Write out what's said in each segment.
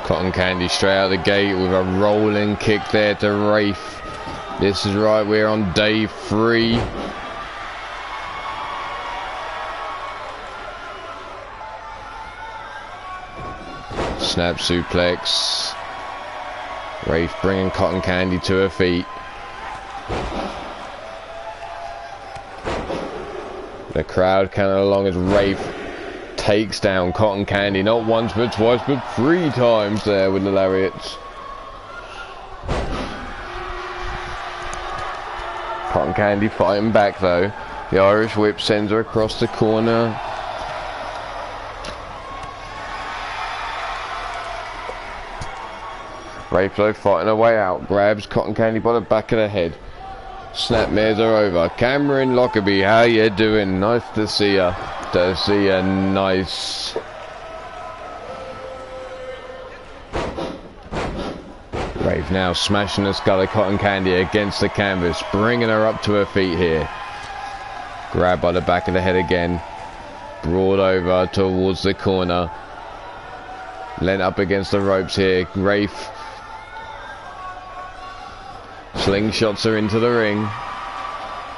Cotton Candy straight out the gate with a rolling kick there to Rafe. This is right, we're on day 3. Snap suplex. Rafe bringing Cotton Candy to her feet. The crowd counting along as Rafe takes down Cotton Candy, not once but twice but 3 times there with the lariats. Cotton Candy fighting back though. The Irish whip sends her across the corner. Rafe though fighting her way out, grabs Cotton Candy by the back of the head. Snapmares are over. Cameron Lockerbie, how you doing? Nice to see ya. To see ya, nice. Rafe now smashing the skull of Cotton Candy against the canvas, bringing her up to her feet here. Grab by the back of the head again. Brought over towards the corner. Lent up against the ropes here. Rafe slingshots her into the ring.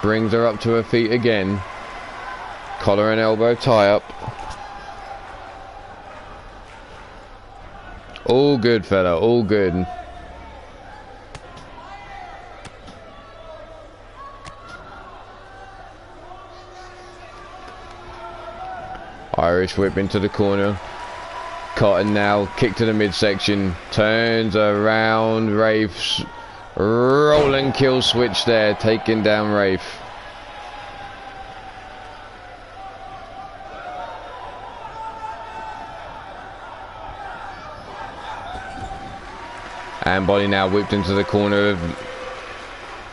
Brings her up to her feet again. Collar and elbow tie up. All good, fella, all good. Irish whip into the corner. Cotton now, kick to the midsection. Turns around. Rafe's rolling kill switch there, taking down Rafe. And body now whipped into the corner of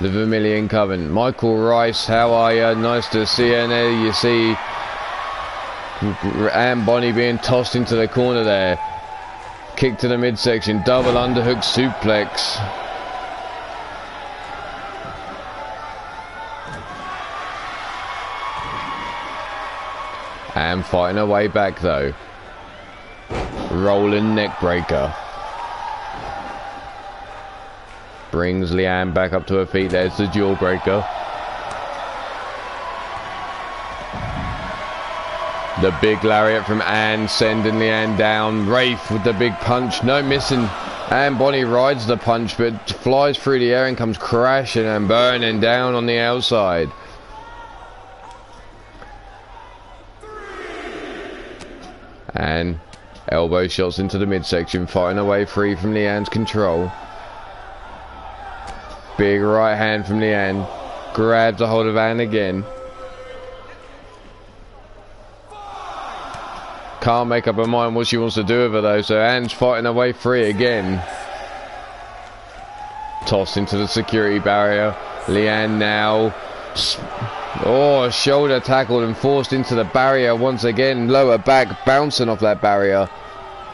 the Vermilion Coven. Michael Rice, how are you? Nice to see you. And there you see Anne Bonny being tossed into the corner there. Kick to the midsection, double underhook suplex. And fighting her way back though. Rolling neck breaker. Brings Leanne back up to her feet. There's the jawbreaker. The big lariat from Anne, sending Leanne down. Rafe with the big punch. No missing. Anne Bonny rides the punch, but flies through the air and comes crashing and burning down on the outside. And elbow shots into the midsection, fighting away free from Leanne's control. Big right hand from Leanne. Grabs a hold of Anne again. Can't make up her mind what she wants to do with her though, so Anne's fighting her way free again. Tossed into the security barrier. Leanne now. Oh, shoulder tackled and forced into the barrier once again. Lower back bouncing off that barrier.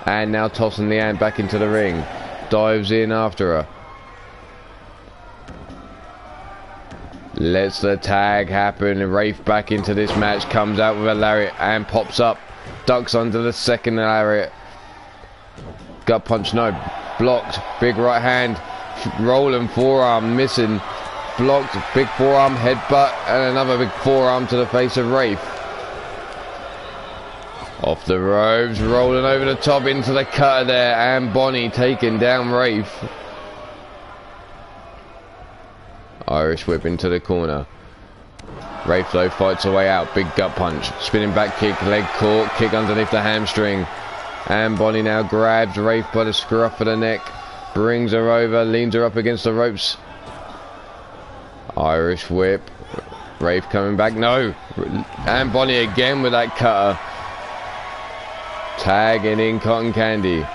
And now tossing Leanne back into the ring. Dives in after her. Lets the tag happen. Rafe back into this match. Comes out with a lariat and pops up. Ducks under the second lariat. Gut punch, no. Blocked. Big right hand. Rolling forearm. Missing. Blocked. Big forearm headbutt. And another big forearm to the face of Rafe. Off the ropes. Rolling over the top into the cutter there. And Bonny taking down Rafe. Irish whip into the corner. Rafe though fights her way out. Big gut punch. Spinning back kick. Leg caught. Kick underneath the hamstring. And Bonny now grabs Rafe by the scruff of the neck. Brings her over. Leans her up against the ropes. Irish whip. Rafe coming back. No. And Bonny again with that cutter. Tagging in Cotton Candy.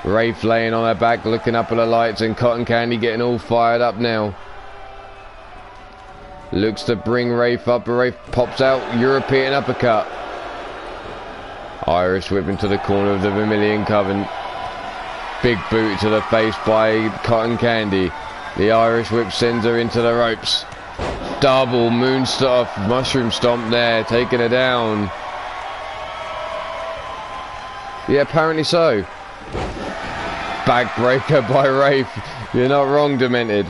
Rafe laying on her back looking up at the lights, and Cotton Candy getting all fired up now. Looks to bring Rafe up, but Rafe pops out. European uppercut. Irish whip into the corner of the Vermilion Coven. Big boot to the face by Cotton Candy. The Irish whip sends her into the ropes. Double moonstuff, mushroom stomp there, taking her down. Yeah, apparently so. backbreaker by Rafe. You're not wrong, Demented.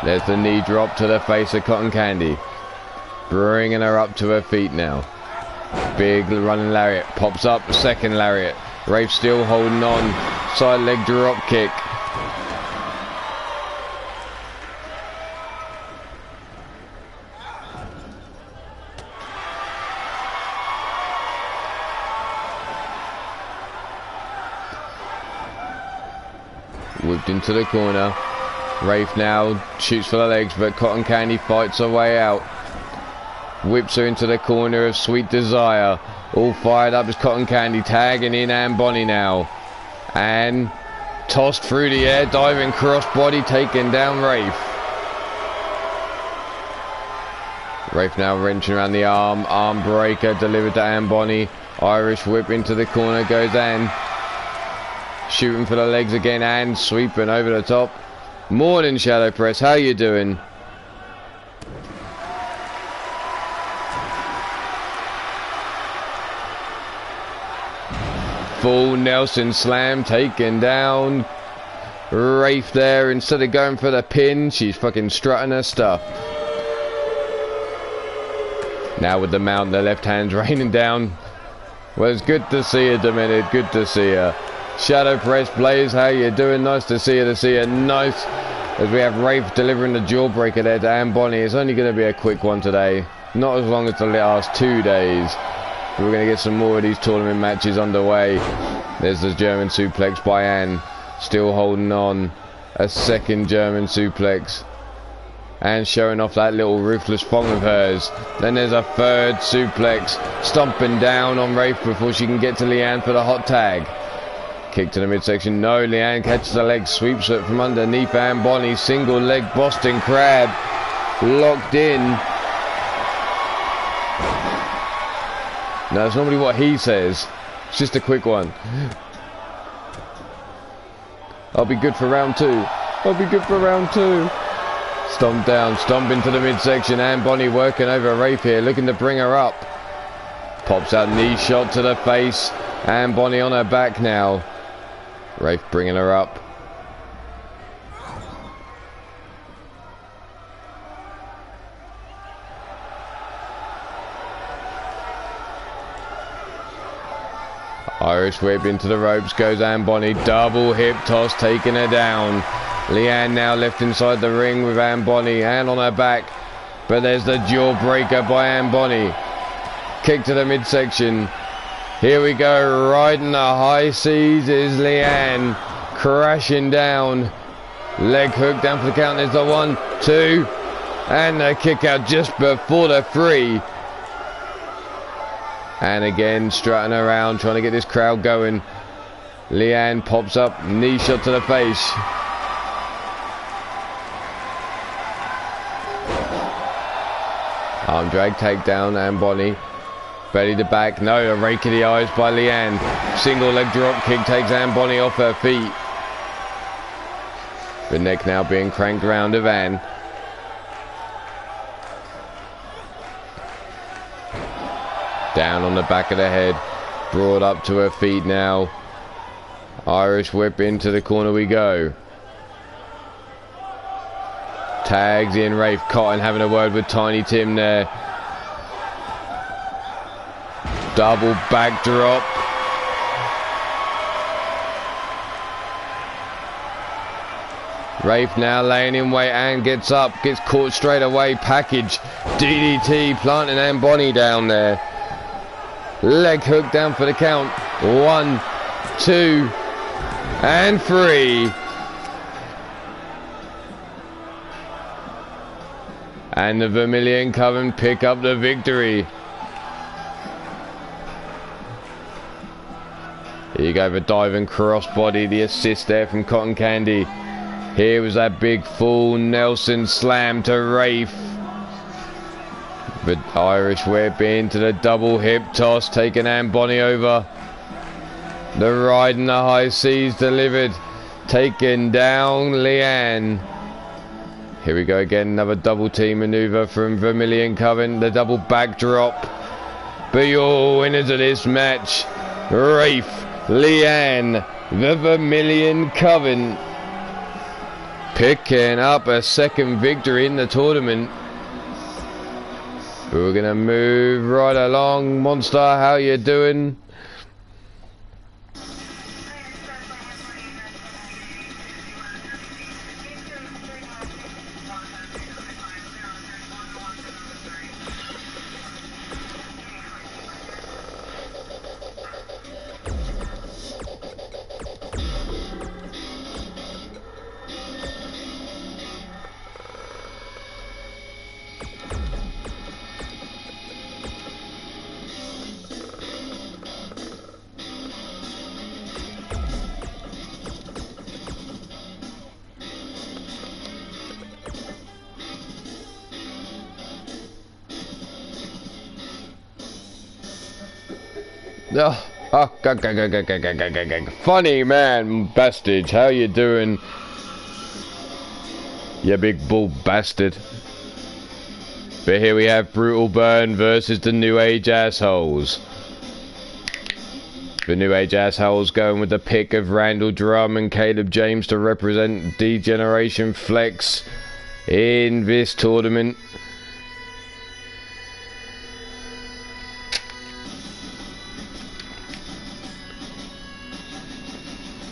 There's the knee drop to the face of Cotton Candy. Bringing her up to her feet now. Big running lariat. Pops up, second lariat. Rafe still holding on. Side leg drop kick. Whipped into the corner. Rafe now shoots for the legs, but Cotton Candy fights her way out. Whips her into the corner of Sweet Desire. All fired up as Cotton Candy tagging in Anne Bonny now. And tossed through the air, diving crossbody, taking down Rafe. Rafe now wrenching around the arm. Arm breaker delivered to Anne Bonny. Irish whip into the corner goes Anne. Shooting for the legs again and sweeping over the top. Morning, Shadow Press. How you doing? Full Nelson slam taken down. Rafe there. Instead of going for the pin, she's fucking strutting her stuff. Now with the mount, the left hand's raining down. Well, it's good to see her, Demented. Good to see her. Shadow Press Blaze, how you doing? Nice to see you, Nice. As we have Rafe delivering the jawbreaker there to Anne Bonny. It's only going to be a quick one today. Not as long as the last 2 days. We're going to get some more of these tournament matches underway. There's the German suplex by Anne. Still holding on. A second German suplex. And showing off that little ruthless thong of hers. Then there's a third suplex. Stomping down on Rafe before she can get to Leanne for the hot tag. Kick to the midsection. No, Leanne catches the leg, sweeps it from underneath Anne Bonny. Single leg Boston Crab. Locked in. No, that's normally what he says. It's just a quick one. I'll be good for round 2. I'll be good for round 2. Stomp down, stomp into the midsection. Anne Bonny working over Rafe here, looking to bring her up. Pops out knee shot to the face. Anne Bonny on her back now. Rafe bringing her up. Irish whip into the ropes goes Anne Bonny. Double hip toss taking her down. Leanne now left inside the ring with Anne Bonny. Anne on her back. But there's the jawbreaker by Anne Bonny. Kick to the midsection. Here we go, riding the high seas is Leanne, crashing down, leg hook down for the count, there's the 1, 2, and the kick out just before the 3. And again, strutting around, trying to get this crowd going. Leanne pops up, knee shot to the face. Arm drag takedown, Anne Bonny. Belly to back, no, a rake of the eyes by Leanne. Single leg drop kick takes Anne Bonny off her feet. The neck now being cranked round of Anne. Down on the back of the head, brought up to her feet now. Irish whip into the corner we go. Tags in Rafe. Cotton having a word with Tiny Tim there. Double backdrop. Rafe now laying in wait and gets up, gets caught straight away. Package DDT planting Anne Bonny down there. Leg hook down for the count. 1, 2, and 3. And the Vermilion Coven pick up the victory. Here you go, the diving crossbody, the assist there from Cotton Candy. Here was that big full Nelson slam to Rafe. The Irish whip into the double hip toss, taking Anne Bonny over. The ride in the high seas delivered, taking down Leanne. Here we go again, another double team maneuver from Vermilion Coven, the double backdrop. But your winners of this match, Rafe, Leanne The Vermilion Coven picking up a second victory in the tournament. We're gonna move right along. Monster, how you doing? Funny man, Bastage, how you doing? You big bull bastard. But here we have Brutal Burn versus the New Age Assholes. The New Age Assholes going with the pick of Randall Drum and Caleb James to represent D-Generation Flex in this tournament.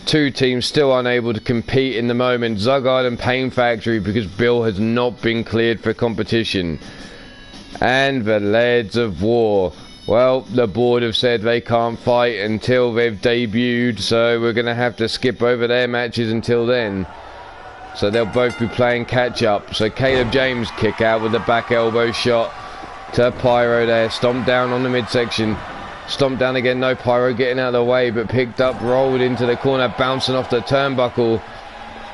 Two teams still unable to compete in the moment. Zugard and Pain Factory, because Bill has not been cleared for competition. And the Lairds of War. Well, the board have said they can't fight until they've debuted, so we're going to have to skip over their matches until then. So they'll both be playing catch up. So Caleb James kick out with the back elbow shot to Pyro there. Stomp down on the midsection. Stomped down again, no Pyro getting out of the way, but picked up, rolled into the corner, bouncing off the turnbuckle,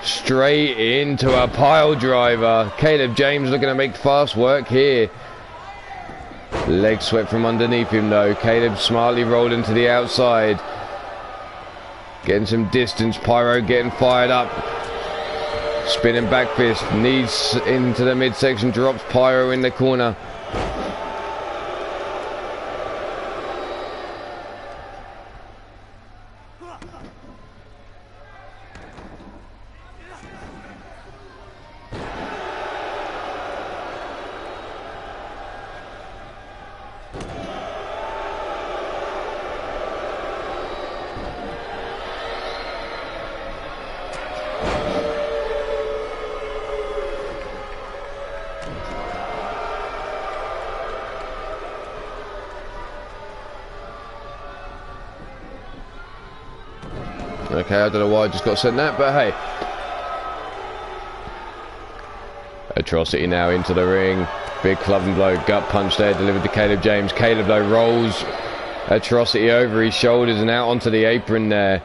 straight into a pile driver. Caleb James looking to make fast work here. Leg swept from underneath him though. Caleb smartly rolled into the outside, getting some distance. Pyro getting fired up, spinning back fist, knees into the midsection, drops Pyro in the corner. Okay, I don't know why I just got sent that, but hey. Atrocity now into the ring. Big club and blow, gut punch there, delivered to Caleb James. Caleb though rolls Atrocity over his shoulders and out onto the apron there.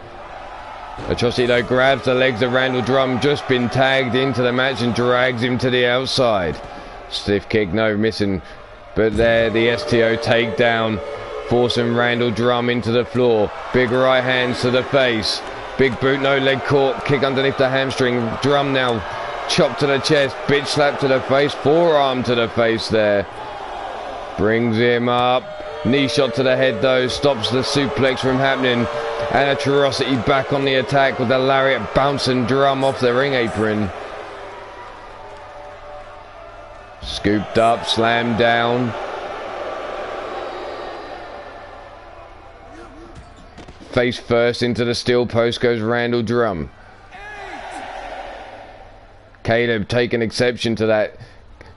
Atrocity though grabs the legs of Randall Drum, just been tagged into the match and drags him to the outside. Stiff kick, no missing, but there the STO takedown, forcing Randall Drum into the floor. Big right hands to the face. Big boot, no leg caught, kick underneath the hamstring. Drum now chop to the chest, bitch slap to the face, forearm to the face there. Brings him up. Knee shot to the head though, stops the suplex from happening. And Atrocity back on the attack with the lariat bouncing Drum off the ring apron. Scooped up, slammed down. Face first into the steel post goes Randall Drum. Caleb taking exception to that.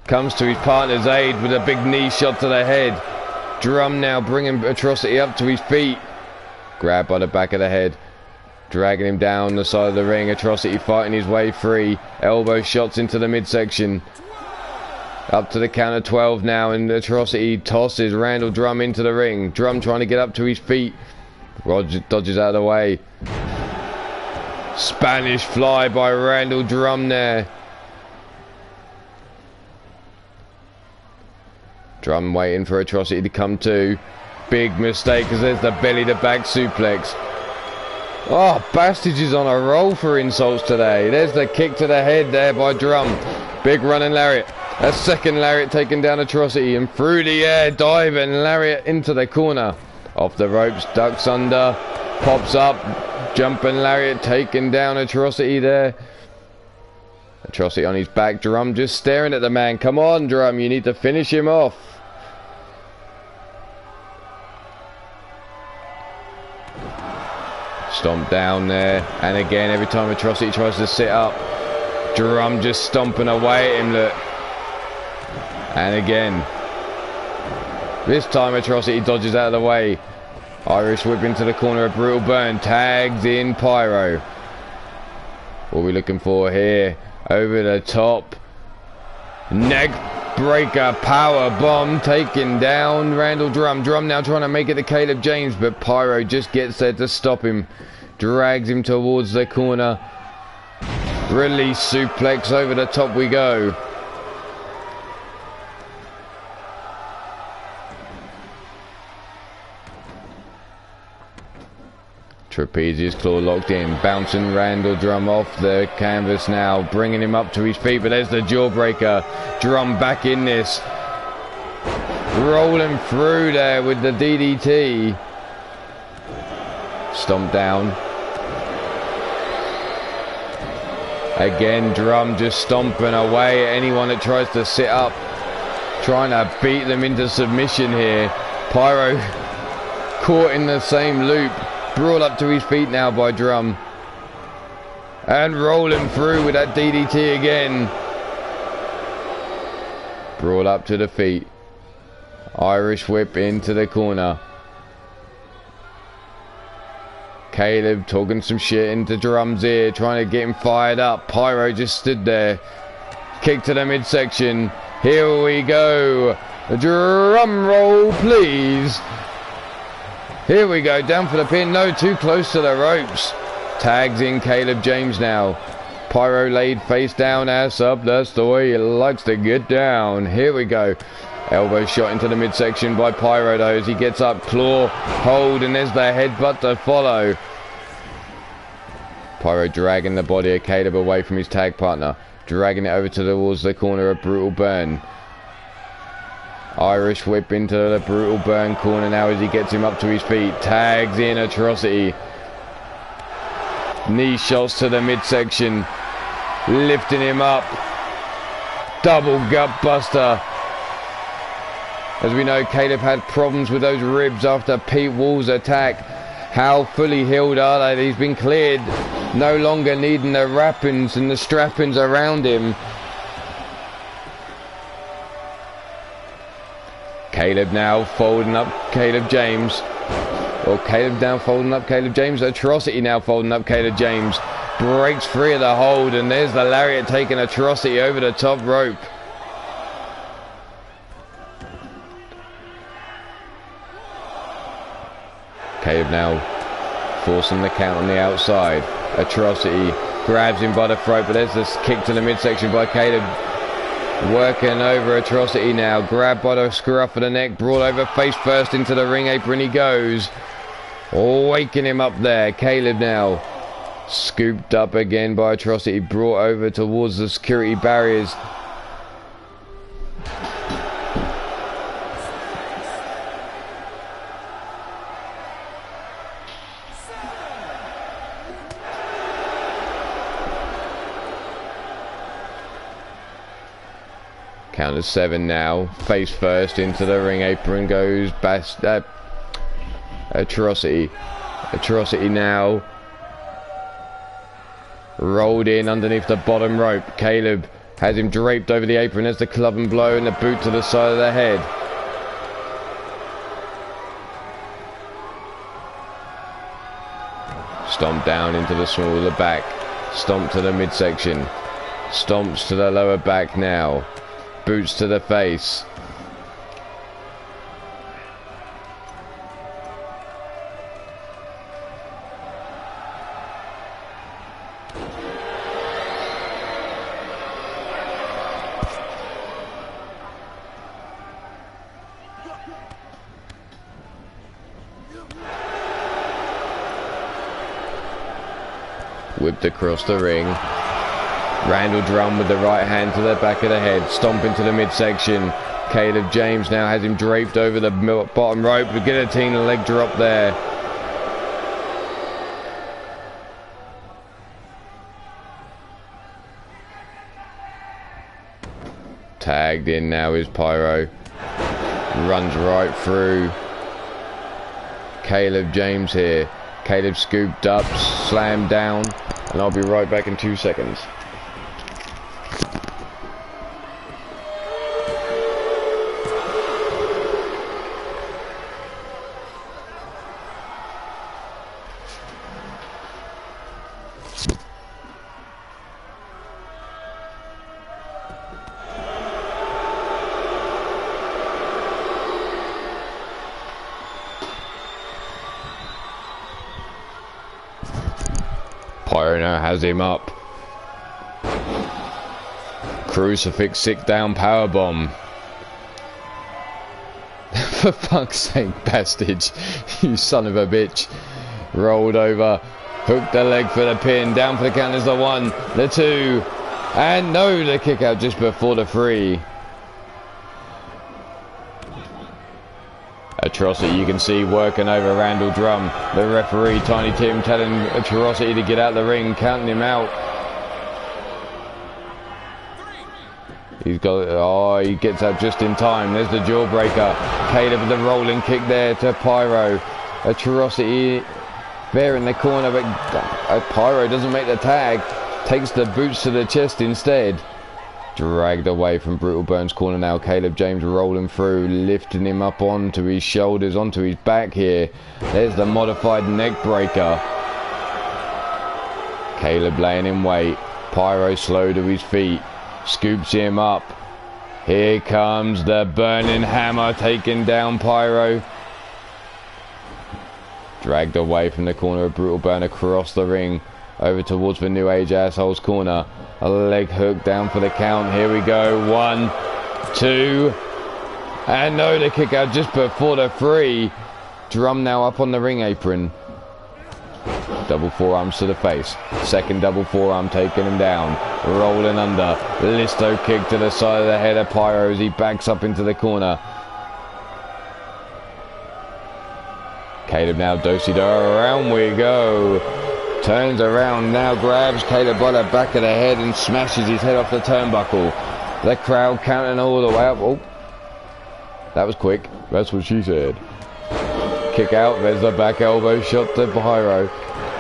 Comes to his partner's aid with a big knee shot to the head. Drum now bringing Atrocity up to his feet. Grabbed by the back of the head. Dragging him down the side of the ring. Atrocity fighting his way free. Elbow shots into the midsection. Up to the count of 12 now, and Atrocity tosses Randall Drum into the ring. Drum trying to get up to his feet. Roger dodges out of the way. Spanish fly by Randall Drum there. Drum waiting for Atrocity to come to. Big mistake, because there's the belly to back suplex. Oh, Bastage is on a roll for insults today. There's the kick to the head there by Drum. Big running lariat. A second lariat taking down Atrocity, and through the air dive and lariat into the corner. Off the ropes, ducks under, pops up, Jumping lariat taking down Atrocity there. Atrocity on his back. Drum just staring at the man. Come on, Drum, you need to finish him off. Stomp down there. And again, every time Atrocity tries to sit up, Drum just stomping away at him, look. And again. This time Atrocity dodges out of the way. Irish whip into the corner of Brutal Burn. Tags in Pyro. What are we looking for here? Over the top. Neck breaker. Power bomb. Taking down Randall Drum. Drum now trying to make it to Caleb James. But Pyro just gets there to stop him. Drags him towards the corner. Release suplex. Over the top we go. Trapezius claw locked in, bouncing Randall Drum off the canvas now, bringing him up to his feet, but there's the jawbreaker. Drum back in this, rolling through there with the DDT. Stomp down. Again, Drum just stomping away at anyone that tries to sit up, trying to beat them into submission here. Pyro caught in the same loop. Brought up to his feet now by Drum. And rolling through with that DDT again. Brought up to the feet. Irish whip into the corner. Caleb talking some shit into Drum's ear, trying to get him fired up. Pyro just stood there. Kick to the midsection. Here we go. Drum roll, please. Here we go, down for the pin. No, too close to the ropes. Tags in Caleb James now. Pyro laid face down, ass up. That's the way he likes to get down. Here we go. Elbow shot into the midsection by Pyro though as he gets up. Claw, hold, and there's the headbutt to follow. Pyro dragging the body of Caleb away from his tag partner. Dragging it over towards the corner of Brutal Burn. Irish whip into the Brutal Burn corner now as he gets him up to his feet. Tags in Atrocity. Knee shots to the midsection. Lifting him up. Double gut buster. As we know, Caleb had problems with those ribs after Pete Wall's attack. How fully healed are they? He's been cleared. No longer needing the wrappings and the strappings around him. Caleb now folding up Caleb James. Well, Caleb now folding up Caleb James. Atrocity now folding up Caleb James. Breaks free of the hold, and there's the lariat taking Atrocity over the top rope. Caleb now forcing the count on the outside. Atrocity grabs him by the throat, but there's this kick to the midsection by Caleb. Working over Atrocity now. Grabbed by the scruff of the neck. Brought over face first into the ring apron he goes. Waking him up there. Caleb now. Scooped up again by Atrocity. Brought over towards the security barriers. Count of 7 now. Face first into the ring apron goes Atrocity. Atrocity now. Rolled in underneath the bottom rope. Caleb has him draped over the apron as the club and blow and the boot to the side of the head. Stomp down into the small of the back. Stomp to the midsection. Stomps to the lower back now. Boots to the face. Whipped across the ring. Randall Drum with the right hand to the back of the head. Stomp into the midsection. Caleb James now has him draped over the bottom rope. The guillotine leg drop there. Tagged in now is Pyro. Runs right through. Caleb James here. Caleb scooped up, slammed down, and I'll be right back in 2 seconds. Pyro now has him up. Crucifix 6 down powerbomb. For fuck's sake, Bastage. You son of a bitch. Rolled over. Hooked the leg for the pin. Down for the count is the 1, the 2. And no, the kick out just before the 3. Atrocity, you can see working over Randall Drum. The referee, Tiny Tim, telling Atrocity to get out the ring, counting him out. He's got, oh, he gets up just in time. There's the jawbreaker. Caleb with the rolling kick there to Pyro. Atrocity there in the corner, but Pyro doesn't make the tag. Takes the boots to the chest instead. Dragged away from Brutal Burns' corner now. Caleb James rolling through, lifting him up onto his shoulders, onto his back here. There's the modified neck breaker. Caleb laying in wait. Pyro slow to his feet. Scoops him up. Here comes the burning hammer, taking down Pyro. Dragged away from the corner of Brutal Burn across the ring. Over towards the New Age Assholes corner. A leg hook down for the count. Here we go. 1, 2. And no, the kick out just before the 3. Drum now up on the ring apron. Double forearms to the face. Second double forearm taking him down. Rolling under. Listo kick to the side of the head of Pyro as he backs up into the corner. Caleb now do-si-do. Around we go. Turns around now, grabs Caleb by the back of the head and smashes his head off the turnbuckle. The crowd counting all the way up. Oh, that was quick. That's what she said. Kick out. There's the back elbow shot to Pyro.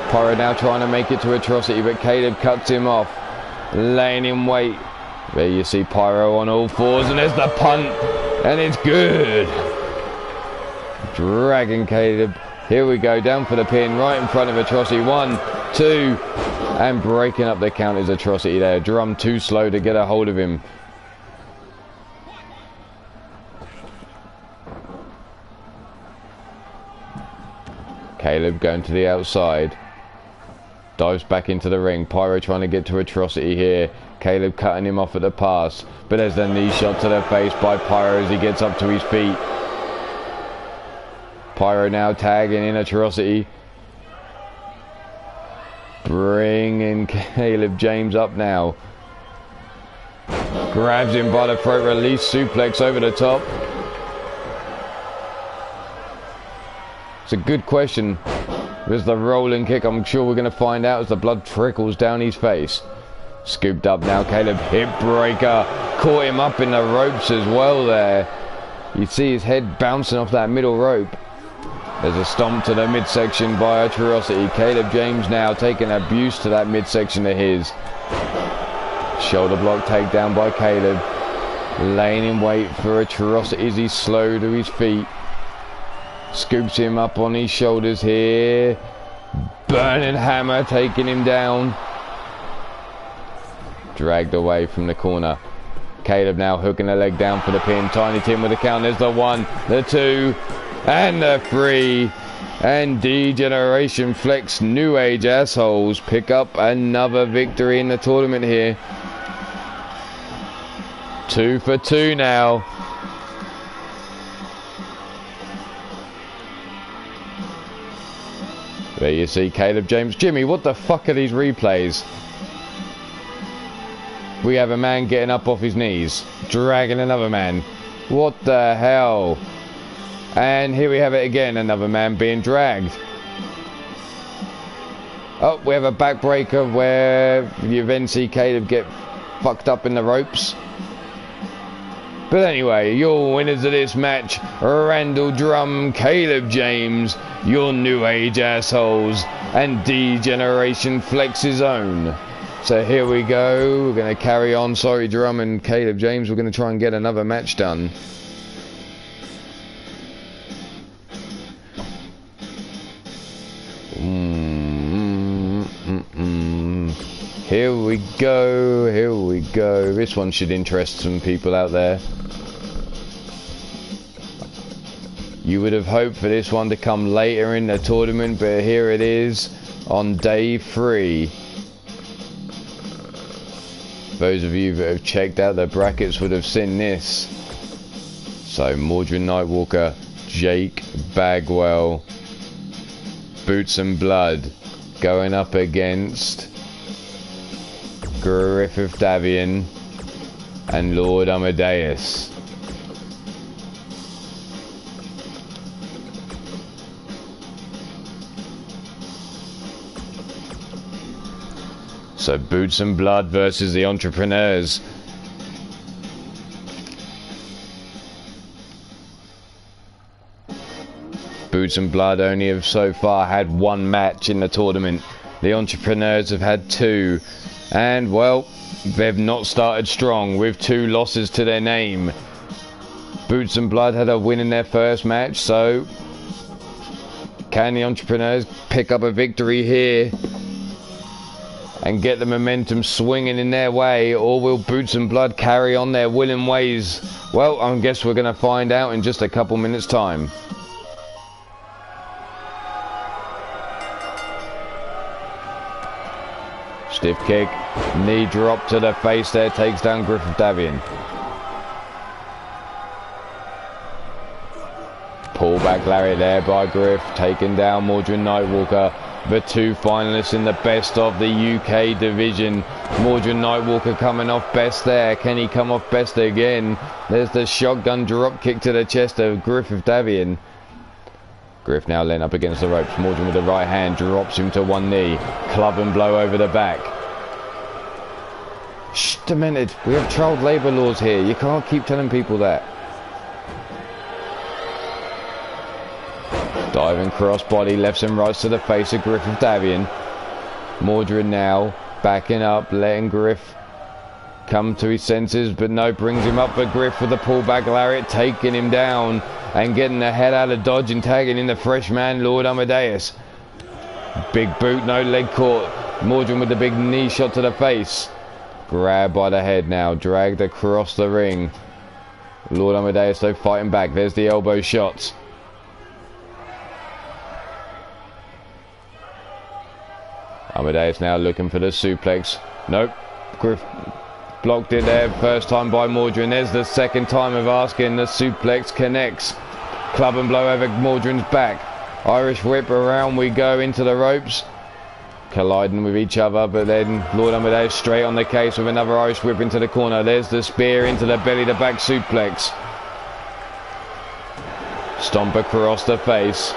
Pyro now trying to make it to Atrocity, but Caleb cuts him off. Laying in wait. There you see Pyro on all fours, and there's the punt. And it's good. Dragging Caleb. Here we go, down for the pin, right in front of Atrocity. 1, 2, and breaking up the count is Atrocity there. Drum too slow to get a hold of him. Caleb going to the outside. Dives back into the ring. Pyro trying to get to Atrocity here. Caleb cutting him off at the pass. But there's the knee shot to the face by Pyro as he gets up to his feet. Pyro now tagging in Atrocity. Bringing Caleb James up now. Grabs him by the throat, release suplex over the top. It's a good question. There's the rolling kick. I'm sure we're going to find out as the blood trickles down his face. Scooped up now, Caleb. Hip breaker. Caught him up in the ropes as well there. You see his head bouncing off that middle rope. There's a stomp to the midsection by Atrocity. Caleb James now taking abuse to that midsection of his. Shoulder block takedown by Caleb. Laying in wait for Atrocity as he's slow to his feet. Scoops him up on his shoulders here. Burning hammer taking him down. Dragged away from the corner. Caleb now hooking the leg down for the pin. Tiny Tim with the count. There's the 1, the 2. And the 3, and D-Generation Flex New Age Assholes pick up another victory in the tournament here. 2 for 2 now. There you see Caleb James. Jimmy, what the fuck are these replays? We have a man getting up off his knees, dragging another man. What the hell? And here we have it again, another man being dragged. Oh, we have a backbreaker where you then see Caleb get fucked up in the ropes. But anyway, your winners of this match, Randall Drum, Caleb James, your New Age assholes, and D-Generation Flex's own. So here we go, we're going to carry on. Sorry Drum and Caleb James, we're going to try and get another match done. Here we go, here we go. This one should interest some people out there. You would have hoped for this one to come later in the tournament, but here it is on day 3. Those of you that have checked out the brackets would have seen this. So Mordred Nightwalker, Jake Bagwell, Boots and Blood going up against Griffith Davian and Lord Amadeus. So Boots and Blood versus the Entrepreneurs. Boots and Blood only have so far had 1 match in the tournament. The Entrepreneurs have had 2. And, well, they've not started strong with 2 losses to their name. Boots and Blood had a win in their first match, so can the Entrepreneurs pick up a victory here and get the momentum swinging in their way, or will Boots and Blood carry on their winning ways? Well, I guess we're going to find out in just a couple minutes' time. Stiff kick, knee drop to the face there, takes down Griffith Davian. Pull back lariat there by Griff, taking down Mordred Nightwalker. The 2 finalists in the best of the UK division. Mordred Nightwalker coming off best there. Can he come off best again? There's the shotgun drop kick to the chest of Griffith Davian. Griff now laying up against the ropes. Mordred with the right hand drops him to 1 knee. Club and blow over the back. Shh, demented. We have child labour laws here. You can't keep telling people that. Diving crossbody, lefts and rights to the face of Griffith Davian. Mordred now backing up, letting Griff come to his senses, but no, brings him up. But Griff with the pullback lariat, taking him down and getting the head out of dodge and tagging in the fresh man, Lord Amadeus. Big boot, no leg caught. Mordred with the big knee shot to the face. Grabbed by the head now, dragged across the ring. Lord Amadeus though fighting back. There's the elbow shots. Amadeus now looking for the suplex. Nope. Griff blocked it there first time by Mordred, and there's the second time of asking. The suplex connects. Club and blow over Mordred's back. Irish whip, around we go into the ropes. Colliding with each other, but then Lord Amadeus straight on the case with another Irish whip into the corner. There's the spear into the belly to back suplex. Stomp across the face.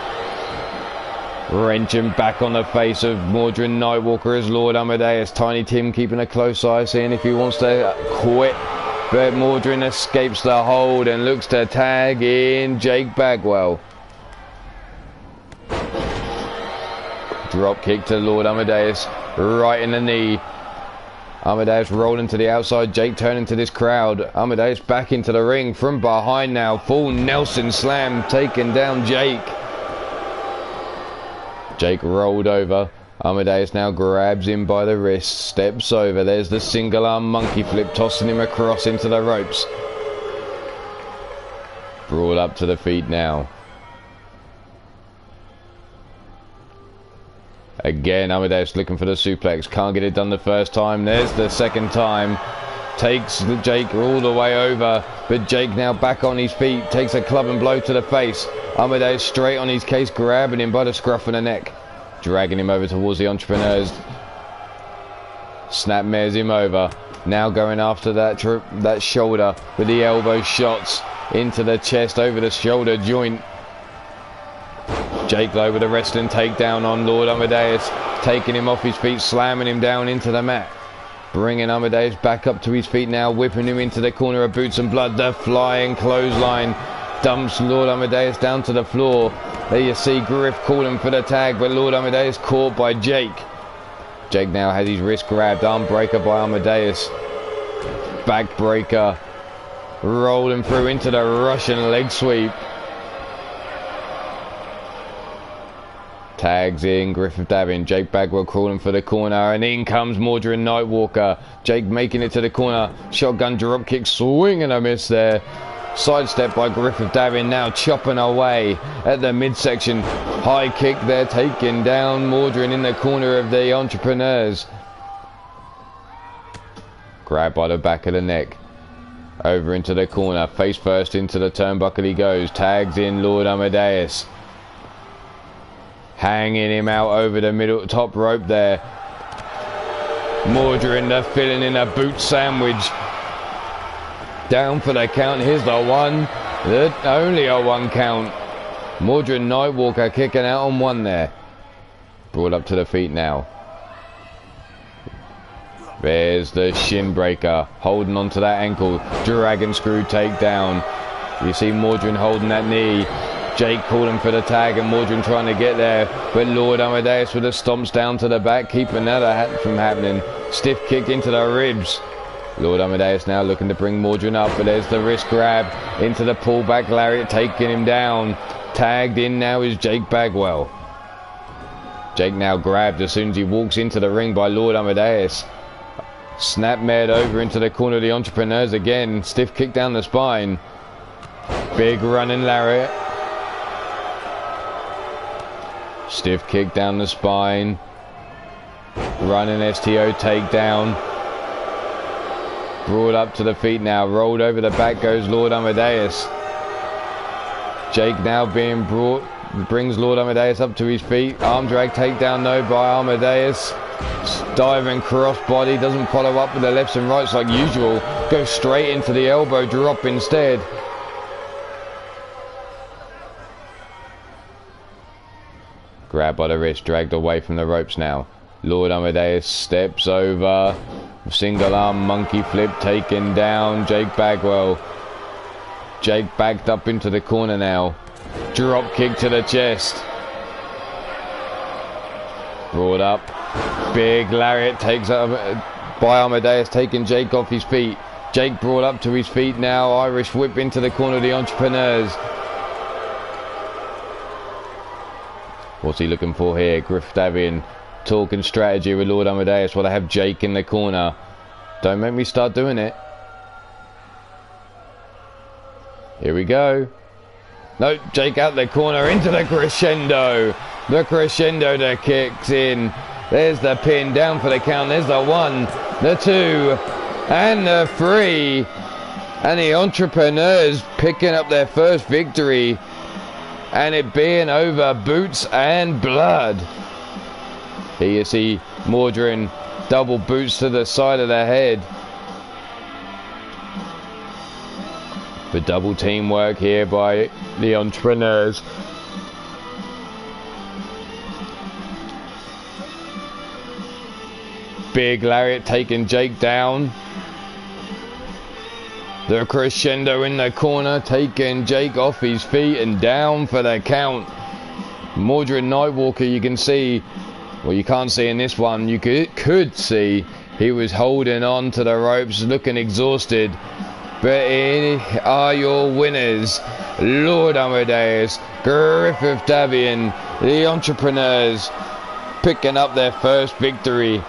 Wrenching back on the face of Mordred Nightwalker as Lord Amadeus. Tiny Tim keeping a close eye, seeing if he wants to quit. But Mordred escapes the hold and looks to tag in Jake Bagwell. Drop kick to Lord Amadeus, right in the knee. Amadeus rolling to the outside, Jake turning to this crowd. Amadeus back into the ring from behind now. Full Nelson slam, taking down Jake. Jake rolled over. Amadeus now grabs him by the wrist, steps over. There's the single arm monkey flip, tossing him across into the ropes. Brought up to the feet now. Again, Amadeus looking for the suplex. Can't get it done the first time. There's the second time. Takes Jake all the way over. But Jake now back on his feet. Takes a club and blow to the face. Amadeus straight on his case, grabbing him by the scruff of the neck. Dragging him over towards the Entrepreneurs. Snapmares him over. Now going after that shoulder with the elbow shots into the chest, over the shoulder joint. Jake though with a wrestling takedown on Lord Amadeus, taking him off his feet, slamming him down into the mat. Bringing Amadeus back up to his feet now, whipping him into the corner of Boots and Blood. The flying clothesline dumps Lord Amadeus down to the floor. There you see Griff calling for the tag, but Lord Amadeus caught by Jake. Jake now has his wrist grabbed. Arm breaker by Amadeus. Back breaker. Rolling through into the Russian leg sweep. Tags in, Griffith dabbing, Jake Bagwell crawling for the corner, and in comes Mordred Nightwalker. Jake making it to the corner, shotgun drop kick, swing and a miss there. Sidestep by Griffith Davin, now chopping away at the midsection. High kick there, taking down Mordred in the corner of the Entrepreneurs. Grab by the back of the neck. Over into the corner, face first into the turnbuckle he goes. Tags in Lord Amadeus. Hanging him out over the middle top rope there. Mordred filling in a boot sandwich. Down for the count. Here's the one. Only a one count. Mordred Nightwalker kicking out on one there. Brought up to the feet now. There's the shin breaker. Holding onto that ankle. Dragon screw takedown. You see Mordred holding that knee. Jake calling for the tag and Mordred trying to get there, but Lord Amadeus with the stomps down to the back, keeping that from happening. Stiff kick into the ribs. Lord Amadeus now looking to bring Mordred up, but there's the wrist grab into the pullback lariat, taking him down. Tagged in now is Jake Bagwell. Jake now grabbed as soon as he walks into the ring by Lord Amadeus. Snapmared over into the corner of the Entrepreneurs again. Stiff kick down the spine. Big running lariat. Stiff kick down the spine. Running STO takedown. Brought up to the feet now. Rolled over the back goes Lord Amadeus. Jake now being brought. Brings Lord Amadeus up to his feet. Arm drag takedown no by Amadeus. Diving crossbody. Doesn't follow up with the lefts and rights like usual. Goes straight into the elbow drop instead. Grab by the wrist, dragged away from the ropes now. Lord Amadeus steps over. Single arm monkey flip taken down Jake Bagwell. Jake backed up into the corner now. Drop kick to the chest. Brought up. Big lariat takes up by Amadeus, taking Jake off his feet. Jake brought up to his feet now. Irish whip into the corner of the Entrepreneurs. What's he looking for here? Griff Davian talking strategy with Lord Amadeus while they have Jake in the corner. Don't make me start doing it. Here we go. No, Jake out the corner into the crescendo. The crescendo that kicks in. There's the pin down for the count. There's the 1, the 2, and the 3. And the Entrepreneurs picking up their first victory. And it being over Boots and Blood. Here you see Mordred double boots to the side of the head. The double teamwork here by the Entrepreneurs. Big lariat taking Jake down. The crescendo in the corner, taking Jake off his feet and down for the count. Mordred Nightwalker, you can see, well, you can't see in this one, you could see he was holding on to the ropes, looking exhausted. But here are your winners, Lord Amadeus, Griffith Davian, the Entrepreneurs, picking up their first victory.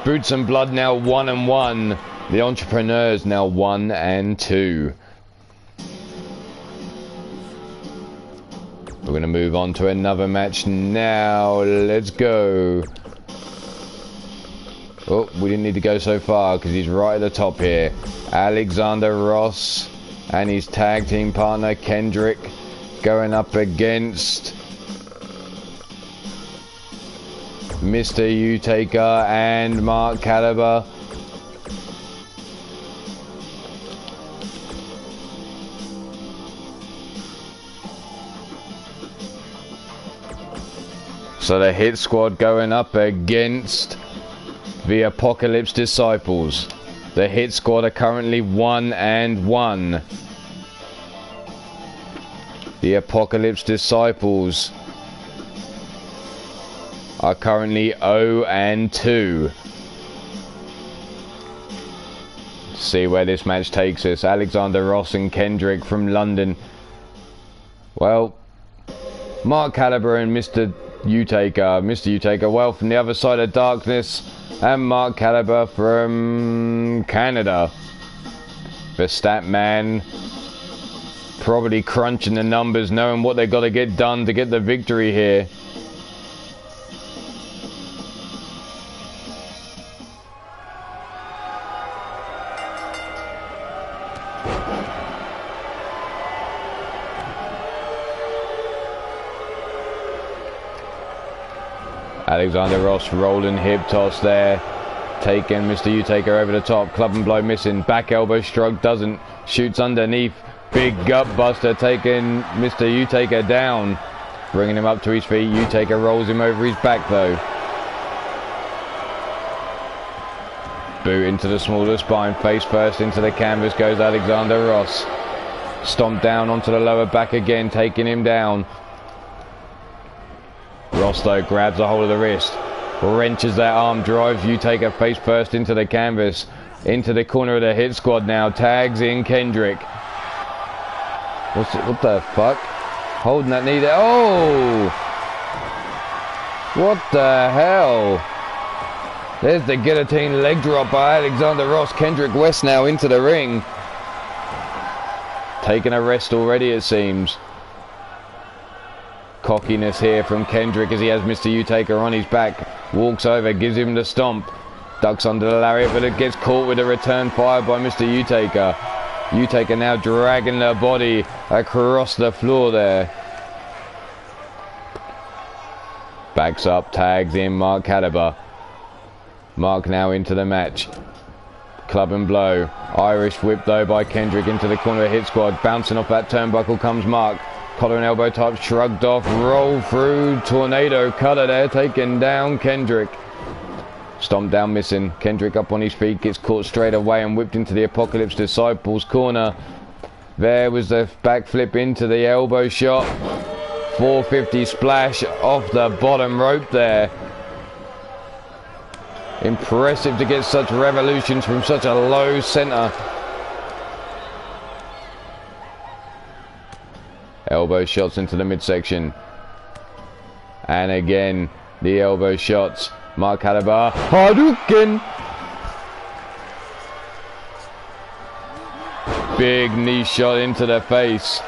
Boots and Blood now 1-1. The Entrepreneurs now 1-2. We're going to move on to another match now. Let's go. Oh, we didn't need to go so far because he's right at the top here. Alexander Ross and his tag team partner Kendrick going up against Mr. U-Taker and Mark Caliber. So the Hit Squad going up against The Apocalypse Disciples. The Hit Squad are currently 1-1. The Apocalypse Disciples are currently 0-2. See where this match takes us. Alexander Ross and Kendrick from London. Well, Mark Caliber and Mr. Utaker, well, from the other side of darkness, and Mark Caliber from Canada. The stat man probably crunching the numbers, knowing what they've got to get done to get the victory here. Alexander Ross rolling hip toss there, taking Mr. Utaker over the top. Club and blow missing. Back elbow stroke doesn't. Shoots underneath. Big gut buster taking Mr. Utaker down, bringing him up to his feet. Utaker rolls him over his back though. Boot into the smaller spine. Face first into the canvas goes Alexander Ross. Stomp down onto the lower back again, taking him down. Ross though grabs a hold of the wrist, wrenches that arm, drives Utaker face first into the canvas, into the corner of the Hit Squad now, tags in Kendrick. What the fuck? Holding that knee there. Oh! What the hell? There's the guillotine leg drop by Alexander Ross. Kendrick West now into the ring. Taking a rest already it seems. Cockiness here from Kendrick as he has Mr. Utaker on his back. Walks over, gives him the stomp. Ducks under the lariat, but it gets caught with a return fire by Mr. Utaker. Utaker now dragging the body across the floor there. Backs up, tags in Mark Caliber. Mark now into the match. Club and blow. Irish whip though by Kendrick into the corner of Hit Squad. Bouncing off that turnbuckle comes Mark. Collar and elbow type shrugged off, roll through, tornado cutter there, taking down Kendrick. Stomp down missing. Kendrick up on his feet, gets caught straight away and whipped into the Apocalypse Disciples corner. There was the backflip into the elbow shot. 450 splash off the bottom rope there. Impressive to get such revolutions from such a low center. Elbow shots into the midsection. And again, the elbow shots. Mark Caliber. Hadouken! Big knee shot into the face.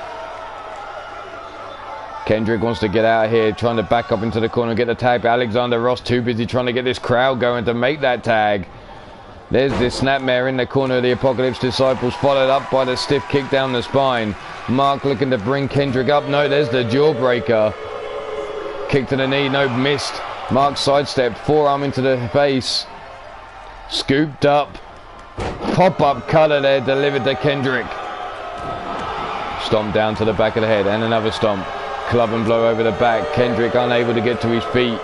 Kendrick wants to get out of here, trying to back up into the corner and get the tag. But Alexander Ross too busy trying to get this crowd going to make that tag. There's this snapmare in the corner of the Apocalypse Disciples, followed up by the stiff kick down the spine. Mark looking to bring Kendrick up. No, there's the jawbreaker. Kick to the knee, no, missed. Mark sidestepped, forearm into the face. Scooped up. Pop-up cutter there, delivered to Kendrick. Stomp down to the back of the head, and another stomp. Club and blow over the back. Kendrick unable to get to his feet.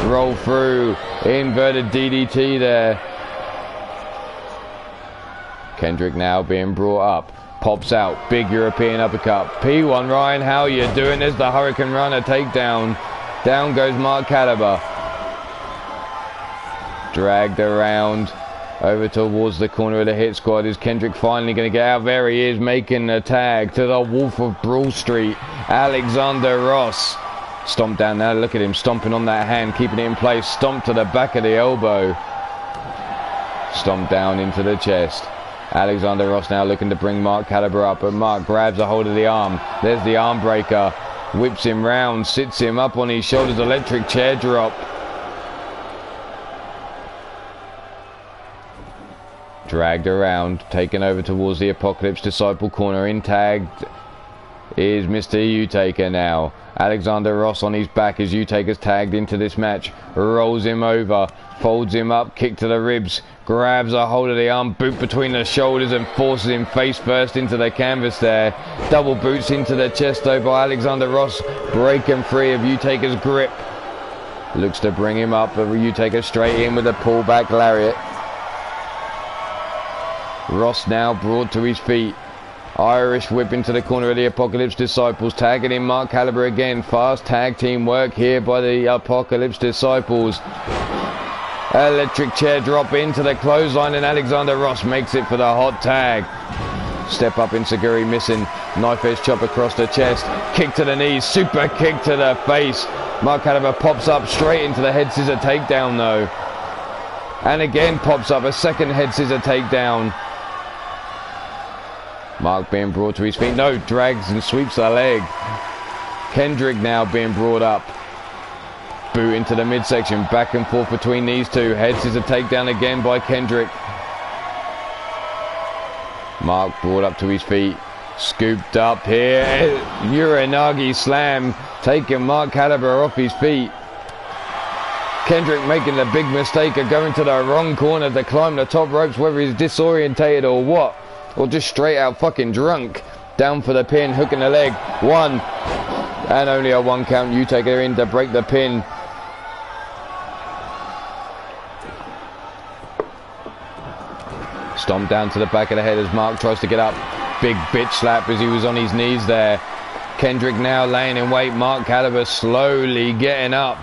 Roll through. Inverted DDT there. Kendrick now being brought up. Pops out. Big European uppercut. P1 Ryan, how you doing? There's the Hurricane Runner takedown. Down goes Mark Caliber. Dragged around over towards the corner of the Hit Squad. Is Kendrick finally going to get out? There he is, making the tag to the Wolf of Broad Street, Alexander Ross. Stomp down now, look at him stomping on that hand, keeping it in place. Stomp to the back of the elbow. Stomp down into the chest. Alexander Ross now looking to bring Mark Caliber up, but Mark grabs a hold of the arm. There's the arm breaker. Whips him round, sits him up on his shoulders, electric chair drop. Dragged around, taken over towards the Apocalypse Disciple corner. In tagged is Mr. Utaker now. Alexander Ross on his back as Utaker's tagged into this match. Rolls him over, folds him up, kick to the ribs, grabs a hold of the arm, boot between the shoulders and forces him face first into the canvas there. Double boots into the chest though by Alexander Ross, breaking free of Utaker's grip. Looks to bring him up, but you take it straight in with a pullback lariat. Ross now brought to his feet. Irish whip into the corner of the Apocalypse Disciples, tagging in Mark Caliber again. Fast tag team work here by the Apocalypse Disciples. Electric chair drop into the clothesline, and Alexander Ross makes it for the hot tag. Step up Insaguri missing. Knife edge chop across the chest. Kick to the knees. Super kick to the face. Mark Caliber pops up straight into the head scissor takedown though. And again pops up a second head scissor takedown. Mark being brought to his feet. No, drags and sweeps the leg. Kendrick now being brought up. Boot into the midsection. Back and forth between these two. Head scissor takedown again by Kendrick. Mark brought up to his feet. Scooped up here. Uranagi slam. Taking Mark Caliber off his feet. Kendrick making the big mistake of going to the wrong corner to climb the top ropes, whether he's disorientated or what. Or just straight out fucking drunk. Down for the pin, hooking the leg. One. And only a 1 count. You take her in to break the pin. Stomp down to the back of the head as Mark tries to get up. Big bitch slap as he was on his knees there. Kendrick now laying in wait. Mark Caliber slowly getting up.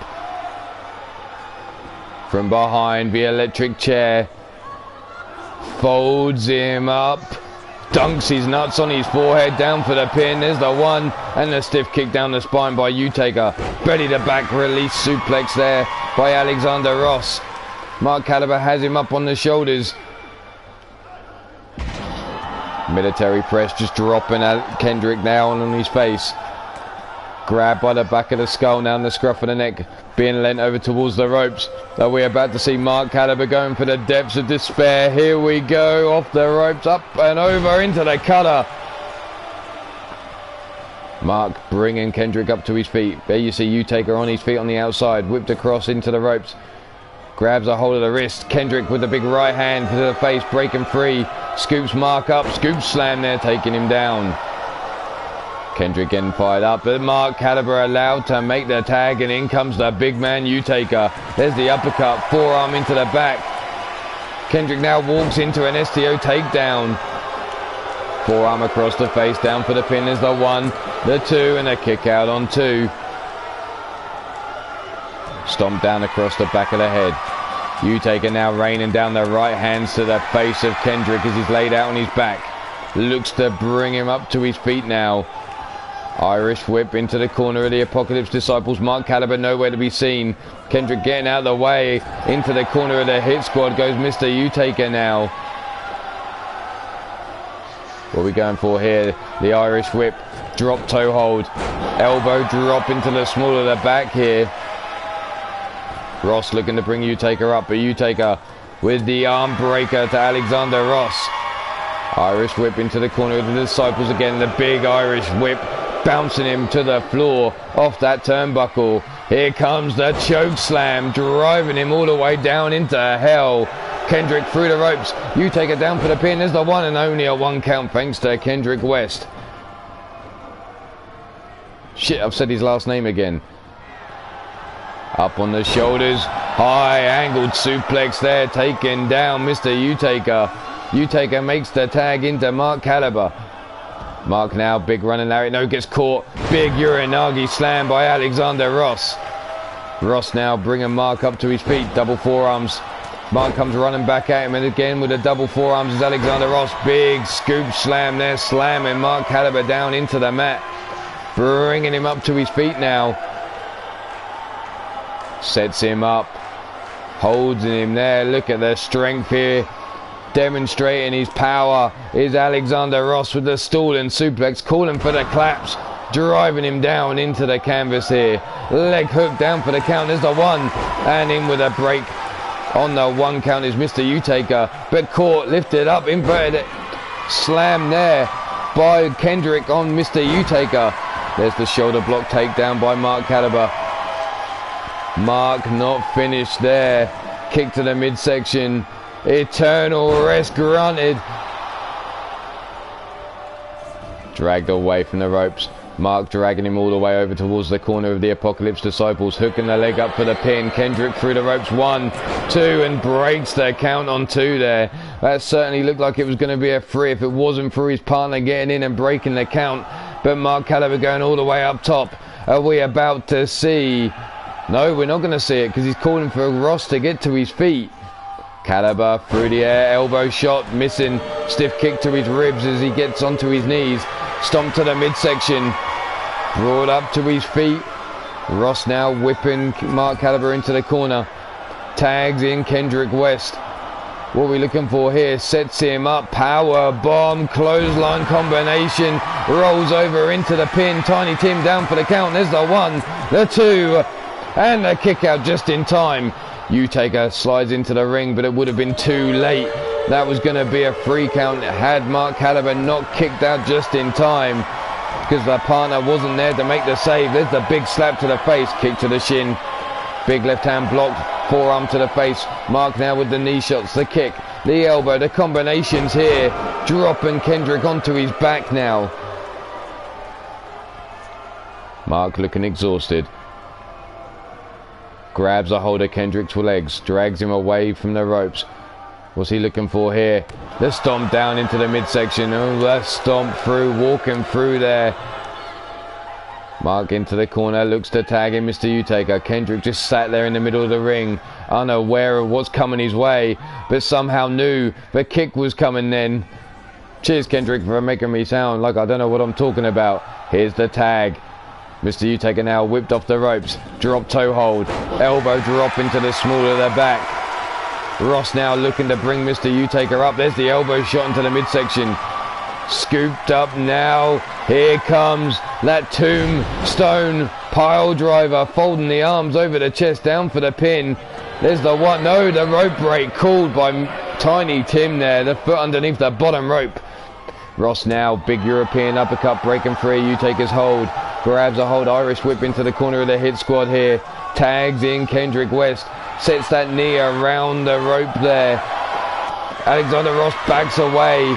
From behind the electric chair. Folds him up. Dunks his nuts on his forehead. Down for the pin. There's the one. And the stiff kick down the spine by Utaker. Belly to back release suplex there by Alexander Ross. Mark Caliber has him up on the shoulders. Military press, just dropping Kendrick now on his face. Grabbed by the back of the skull, now in the scruff of the neck, being lent over towards the ropes. Are we about to see Mark Caliber going for the depths of despair? Here we go, off the ropes, up and over into the cutter. Mark bringing Kendrick up to his feet. There you see Utaker on his feet on the outside, whipped across into the ropes. Grabs a hold of the wrist. Kendrick with the big right hand to the face, breaking free. Scoops Mark up. Scoop slam there, taking him down. Kendrick getting fired up, but Mark Caliber allowed to make the tag, and in comes the big man Utaker. There's the uppercut, forearm into the back. Kendrick now walks into an STO takedown. Forearm across the face, down for the pin. There's the 1, the 2, and a kick out on 2. Stomp down across the back of the head. Utaker now raining down the right hands to the face of Kendrick as he's laid out on his back. Looks to bring him up to his feet now. Irish whip into the corner of the Apocalypse Disciples. Mark Caliber nowhere to be seen. Kendrick getting out of the way. Into the corner of the Hit Squad goes Mr. Utaker now. What are we going for here? The Irish whip. Drop toe hold. Elbow drop into the small of the back here. Ross looking to bring Utaker up, but Utaker with the arm breaker to Alexander Ross. Irish whip into the corner of the Disciples again. The big Irish whip bouncing him to the floor off that turnbuckle. Here comes the choke slam, driving him all the way down into hell. Kendrick through the ropes. Utaker down for the pin. There's the 1 and only a 1 count thanks to Kendrick West. Shit, I've said his last name again. Up on the shoulders, high angled suplex there, taking down Mr. Utaker. Utaker makes the tag into Mark Caliber. Mark now, big running lariat, no, gets caught. Big Uranagi slam by Alexander Ross. Ross now bringing Mark up to his feet, double forearms. Mark comes running back at him, and again with the double forearms is Alexander Ross. Big scoop slam there, slamming Mark Caliber down into the mat. Bringing him up to his feet now. Sets him up, holds him there. Look at the strength here, demonstrating his power is Alexander Ross with the stalling suplex, calling for the claps, driving him down into the canvas here. Leg hook down for the count. There's the 1, and in with a break on the 1 count is Mr. Utaker, but caught, lifted up, inverted slam there by Kendrick on Mr. Utaker. There's the shoulder block takedown by Mark Caliber. Mark not finished there. Kick to the midsection. Eternal rest granted. Dragged away from the ropes. Mark dragging him all the way over towards the corner of the Apocalypse Disciples, hooking the leg up for the pin. Kendrick through the ropes, 1, 2, and breaks the count on 2 there. That certainly looked like it was going to be a 3 if it wasn't for his partner getting in and breaking the count. But Mark Caliber going all the way up top. Are we about to see? No, we're not going to see it because he's calling for Ross to get to his feet. Caliber through the air, elbow shot, missing. Stiff kick to his ribs as he gets onto his knees. Stomp to the midsection. Brought up to his feet. Ross now whipping Mark Caliber into the corner. Tags in Kendrick West. What are we looking for here? Sets him up. Power bomb. Clothesline combination. Rolls over into the pin. Tiny Tim down for the count. There's the 1, the 2, and the kick out just in time. Utaker slides into the ring, but it would have been too late. That was going to be a 3 count had Mark Caliber not kicked out just in time because the partner wasn't there to make the save. There's the big slap to the face, kick to the shin. Big left hand blocked, forearm to the face. Mark now with the knee shots, the kick, the elbow, the combinations here. Dropping Kendrick onto his back now. Mark looking exhausted. Grabs a hold of Kendrick's legs, drags him away from the ropes. What's he looking for here? The stomp down into the midsection. Oh, that stomp through, walking through there. Mark into the corner, looks to tag in Mr. Utaker. Kendrick just sat there in the middle of the ring, unaware of what's coming his way, but somehow knew the kick was coming then. Cheers, Kendrick, for making me sound like I don't know what I'm talking about. Here's the tag. Mr. Utaker now whipped off the ropes. Drop toe hold. Elbow drop into the small of the back. Ross now looking to bring Mr. Utaker up. There's the elbow shot into the midsection. Scooped up now. Here comes that tombstone pile driver. Folding the arms over the chest down for the pin. There's the 1. No, the rope break called by Tiny Tim there. The foot underneath the bottom rope. Ross now, big European uppercut breaking free. Utaker's hold. Grabs a hold, Irish whip into the corner of the hit squad here. Tags in Kendrick West. Sets that knee around the rope there. Alexander Ross backs away.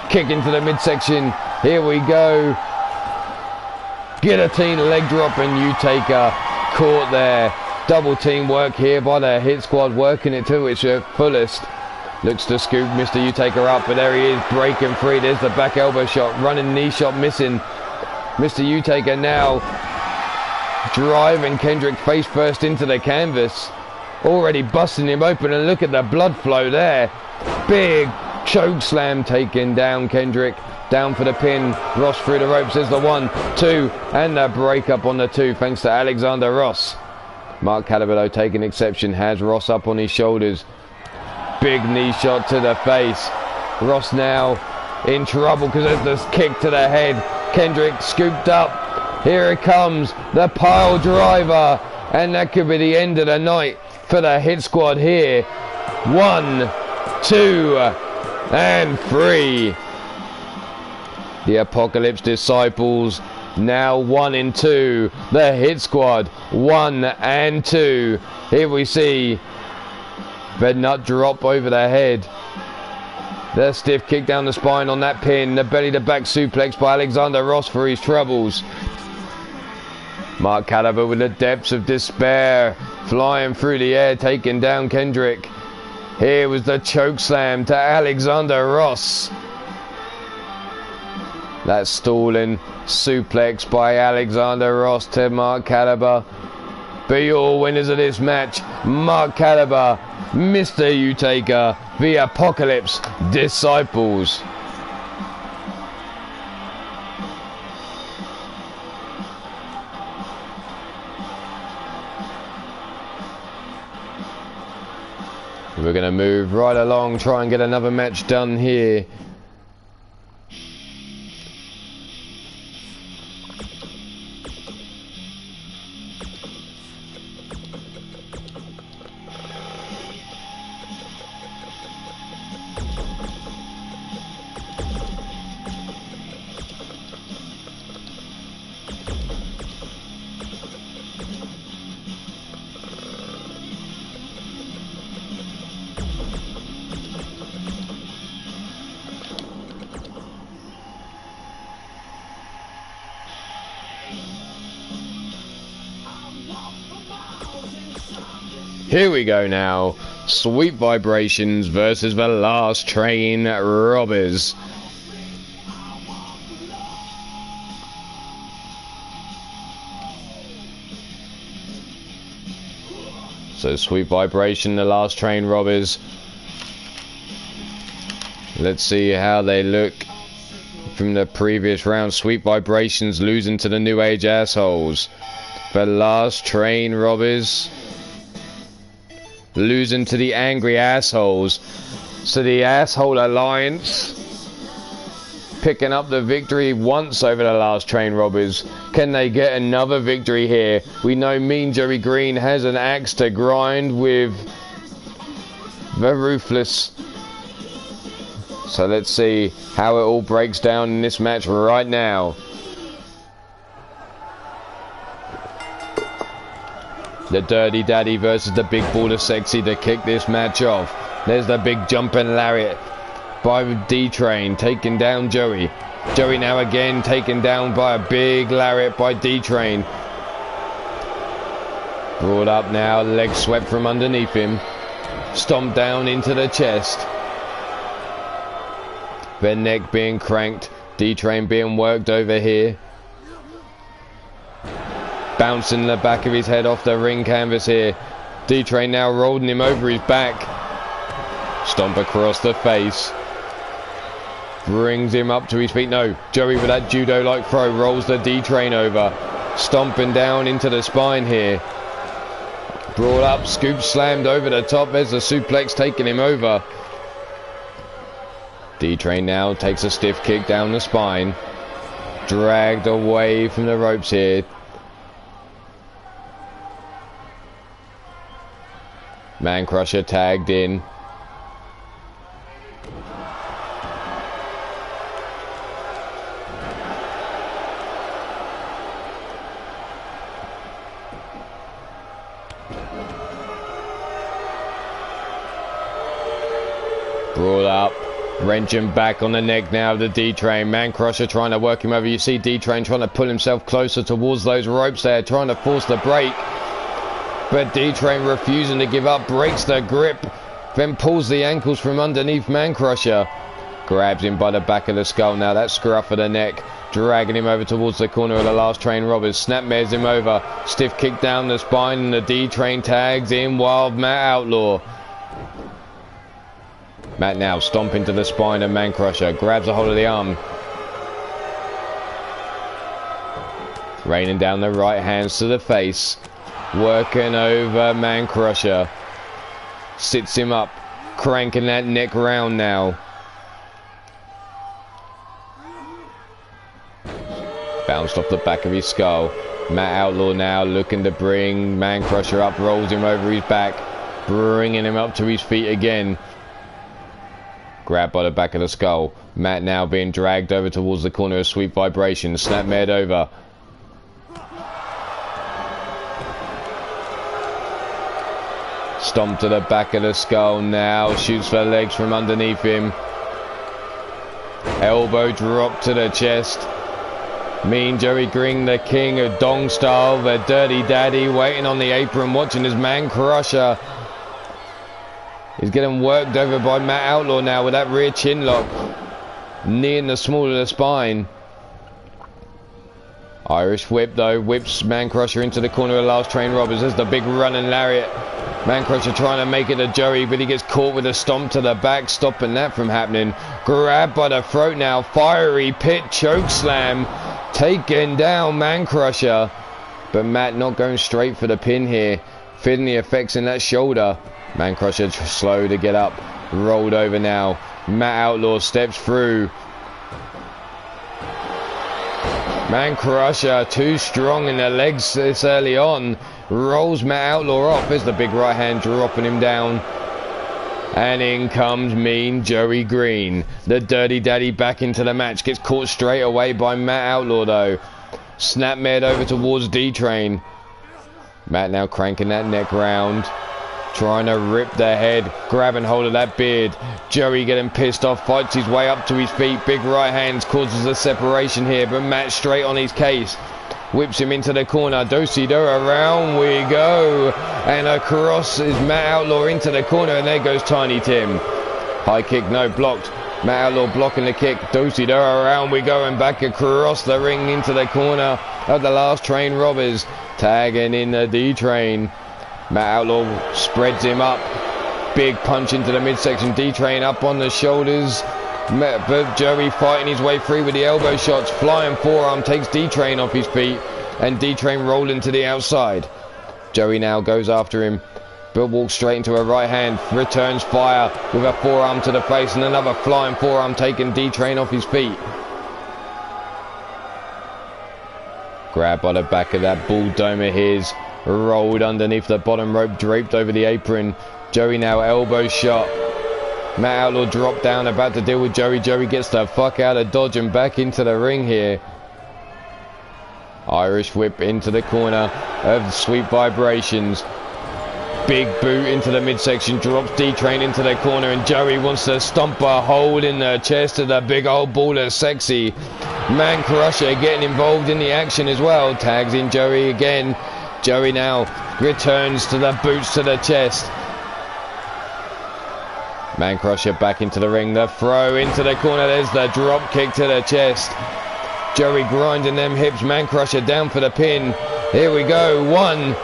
Kick into the midsection. Here we go. Guillotine leg drop and Utaker caught there. Double team work here by the hit squad, working it to its fullest. Looks to scoop Mr. Utaker up, but there he is, breaking free. There's the back elbow shot, running knee shot missing. Mr. Utaker now driving Kendrick face first into the canvas. Already busting him open, and look at the blood flow there. Big choke slam taking down Kendrick. Down for the pin. Ross through the ropes. There's the 1, 2, and the break up on the 2 thanks to Alexander Ross. Mark Caliber taking exception, has Ross up on his shoulders. Big knee shot to the face. Ross now in trouble because there's this kick to the head. Kendrick scooped up. Here it comes, the pile driver, and that could be the end of the night for the hit squad here. 1, 2, and 3. The Apocalypse Disciples now 1 and 2. The hit squad 1 and 2. Here we see the nut drop over the head. The stiff kick down the spine on that pin. The belly to back suplex by Alexander Ross for his troubles. Mark Caliber with the depths of despair, flying through the air, taking down Kendrick. Here was the choke slam to Alexander Ross. That stalling suplex by Alexander Ross to Mark Caliber. Be your winners of this match, Mark Caliber, Mr. Utaker, the Apocalypse Disciples. We're going to move right along, try and get another match done here. Here we go now. Sweet Vibrations versus the Last Train Robbers. So Sweet Vibration, the Last Train Robbers. Let's see how they look from the previous round. Sweet Vibrations losing to the New Age Assholes. The Last Train Robbers losing to the Angry Assholes. So the Asshole Alliance picking up the victory once over the Last Train Robbers. Can they get another victory here? We know Mean Joey Green has an axe to grind with the Ruthless. So let's see how it all breaks down in this match right now. The Dirty Daddy versus the Big Baller Sexy to kick this match off. There's the big jumping lariat by D-Train, taking down Joey. Joey now again taken down by a big lariat by D-Train. Brought up now, leg swept from underneath him. Stomped down into the chest. Their neck being cranked. D-Train being worked over here. Bouncing the back of his head off the ring canvas here. D-Train now rolling him over his back. Stomp across the face. Brings him up to his feet. No, Joey with that judo-like throw rolls the D-Train over. Stomping down into the spine here. Brought up, scoop slammed over the top. There's the suplex taking him over. D-Train now takes a stiff kick down the spine. Dragged away from the ropes here. Man Crusher tagged in. Brought up, wrenching back on the neck now of the D-Train. Man Crusher trying to work him over. You see D-Train trying to pull himself closer towards those ropes there, trying to force the break. But D-Train refusing to give up, breaks the grip, then pulls the ankles from underneath Man Crusher. Grabs him by the back of the skull now, that scruff of the neck, dragging him over towards the corner of the Last Train Robbers. Snapmares him over, stiff kick down the spine, and the D-Train tags in Wild Matt Outlaw. Matt now stomping to the spine of Man Crusher, grabs a hold of the arm. Raining down the right hands to the face. Working over Man Crusher. Sits him up. Cranking that neck round now. Bounced off the back of his skull. Matt Outlaw now looking to bring Man Crusher up. Rolls him over his back. Bringing him up to his feet again. Grabbed by the back of the skull. Matt now being dragged over towards the corner of Sweet Vibration. Snapmared over. Stomp to the back of the skull now. Shoots for legs from underneath him. Elbow drop to the chest. Mean Joey Green, the king of Dong Style, the Dirty Daddy, waiting on the apron, watching his Man Crusher. He's getting worked over by Matt Outlaw now with that rear chin lock. Knee in the small of the spine. Irish whip though, whips Man Crusher into the corner of the Last Train Robbers. There's the big running lariat. Man Crusher trying to make it to Joey, but he gets caught with a stomp to the back, stopping that from happening. Grabbed by the throat now, fiery pit choke slam, taking down Man Crusher. But Matt not going straight for the pin here, feeling the effects in that shoulder. Man Crusher slow to get up, rolled over now. Matt Outlaw steps through. Man Crusher too strong in the legs this early on. Rolls Matt Outlaw off. There's the big right hand dropping him down. And in comes Mean Joey Green. The Dirty Daddy back into the match. Gets caught straight away by Matt Outlaw though. Snapmared over towards D-Train. Matt now cranking that neck round. Trying to rip the head, grabbing hold of that beard. Joey getting pissed off, fights his way up to his feet. Big right hands causes a separation here, but Matt straight on his case. whips him into the corner. Do-si-do, around we go. And across is Matt Outlaw into the corner, and there goes Tiny Tim. High kick, no, blocked. Matt Outlaw blocking the kick. Do-si-do, around we go, and back across the ring into the corner of the Last Train Robbers. Tagging in the D-Train. Matt Outlaw spreads him up. Big punch into the midsection. D-Train up on the shoulders. But Joey fighting his way free with the elbow shots. Flying forearm takes D-Train off his feet. And D-Train rolling to the outside. Joey now goes after him, but walks straight into a right hand. Returns fire with a forearm to the face. And another flying forearm taking D-Train off his feet. Grabbed by the back of that bull dome of his. Rolled underneath the bottom rope. Draped over the apron. Joey now elbow shot. Matt Outlaw dropped down, about to deal with Joey. Joey gets the fuck out of dodge and back into the ring here. Irish whip into the corner of Sweet Vibrations. Big boot into the midsection, drops D-Train into the corner, and Joey wants to stomp a hole in the chest of the big old baller Sexy. Man Crusher getting involved in the action as well. Tags in Joey again. Joey now returns to the boots to the chest. Man Crusher back into the ring. The throw into the corner. There's the drop kick to the chest. Joey grinding them hips. Man Crusher down for the pin. Here we go. 1,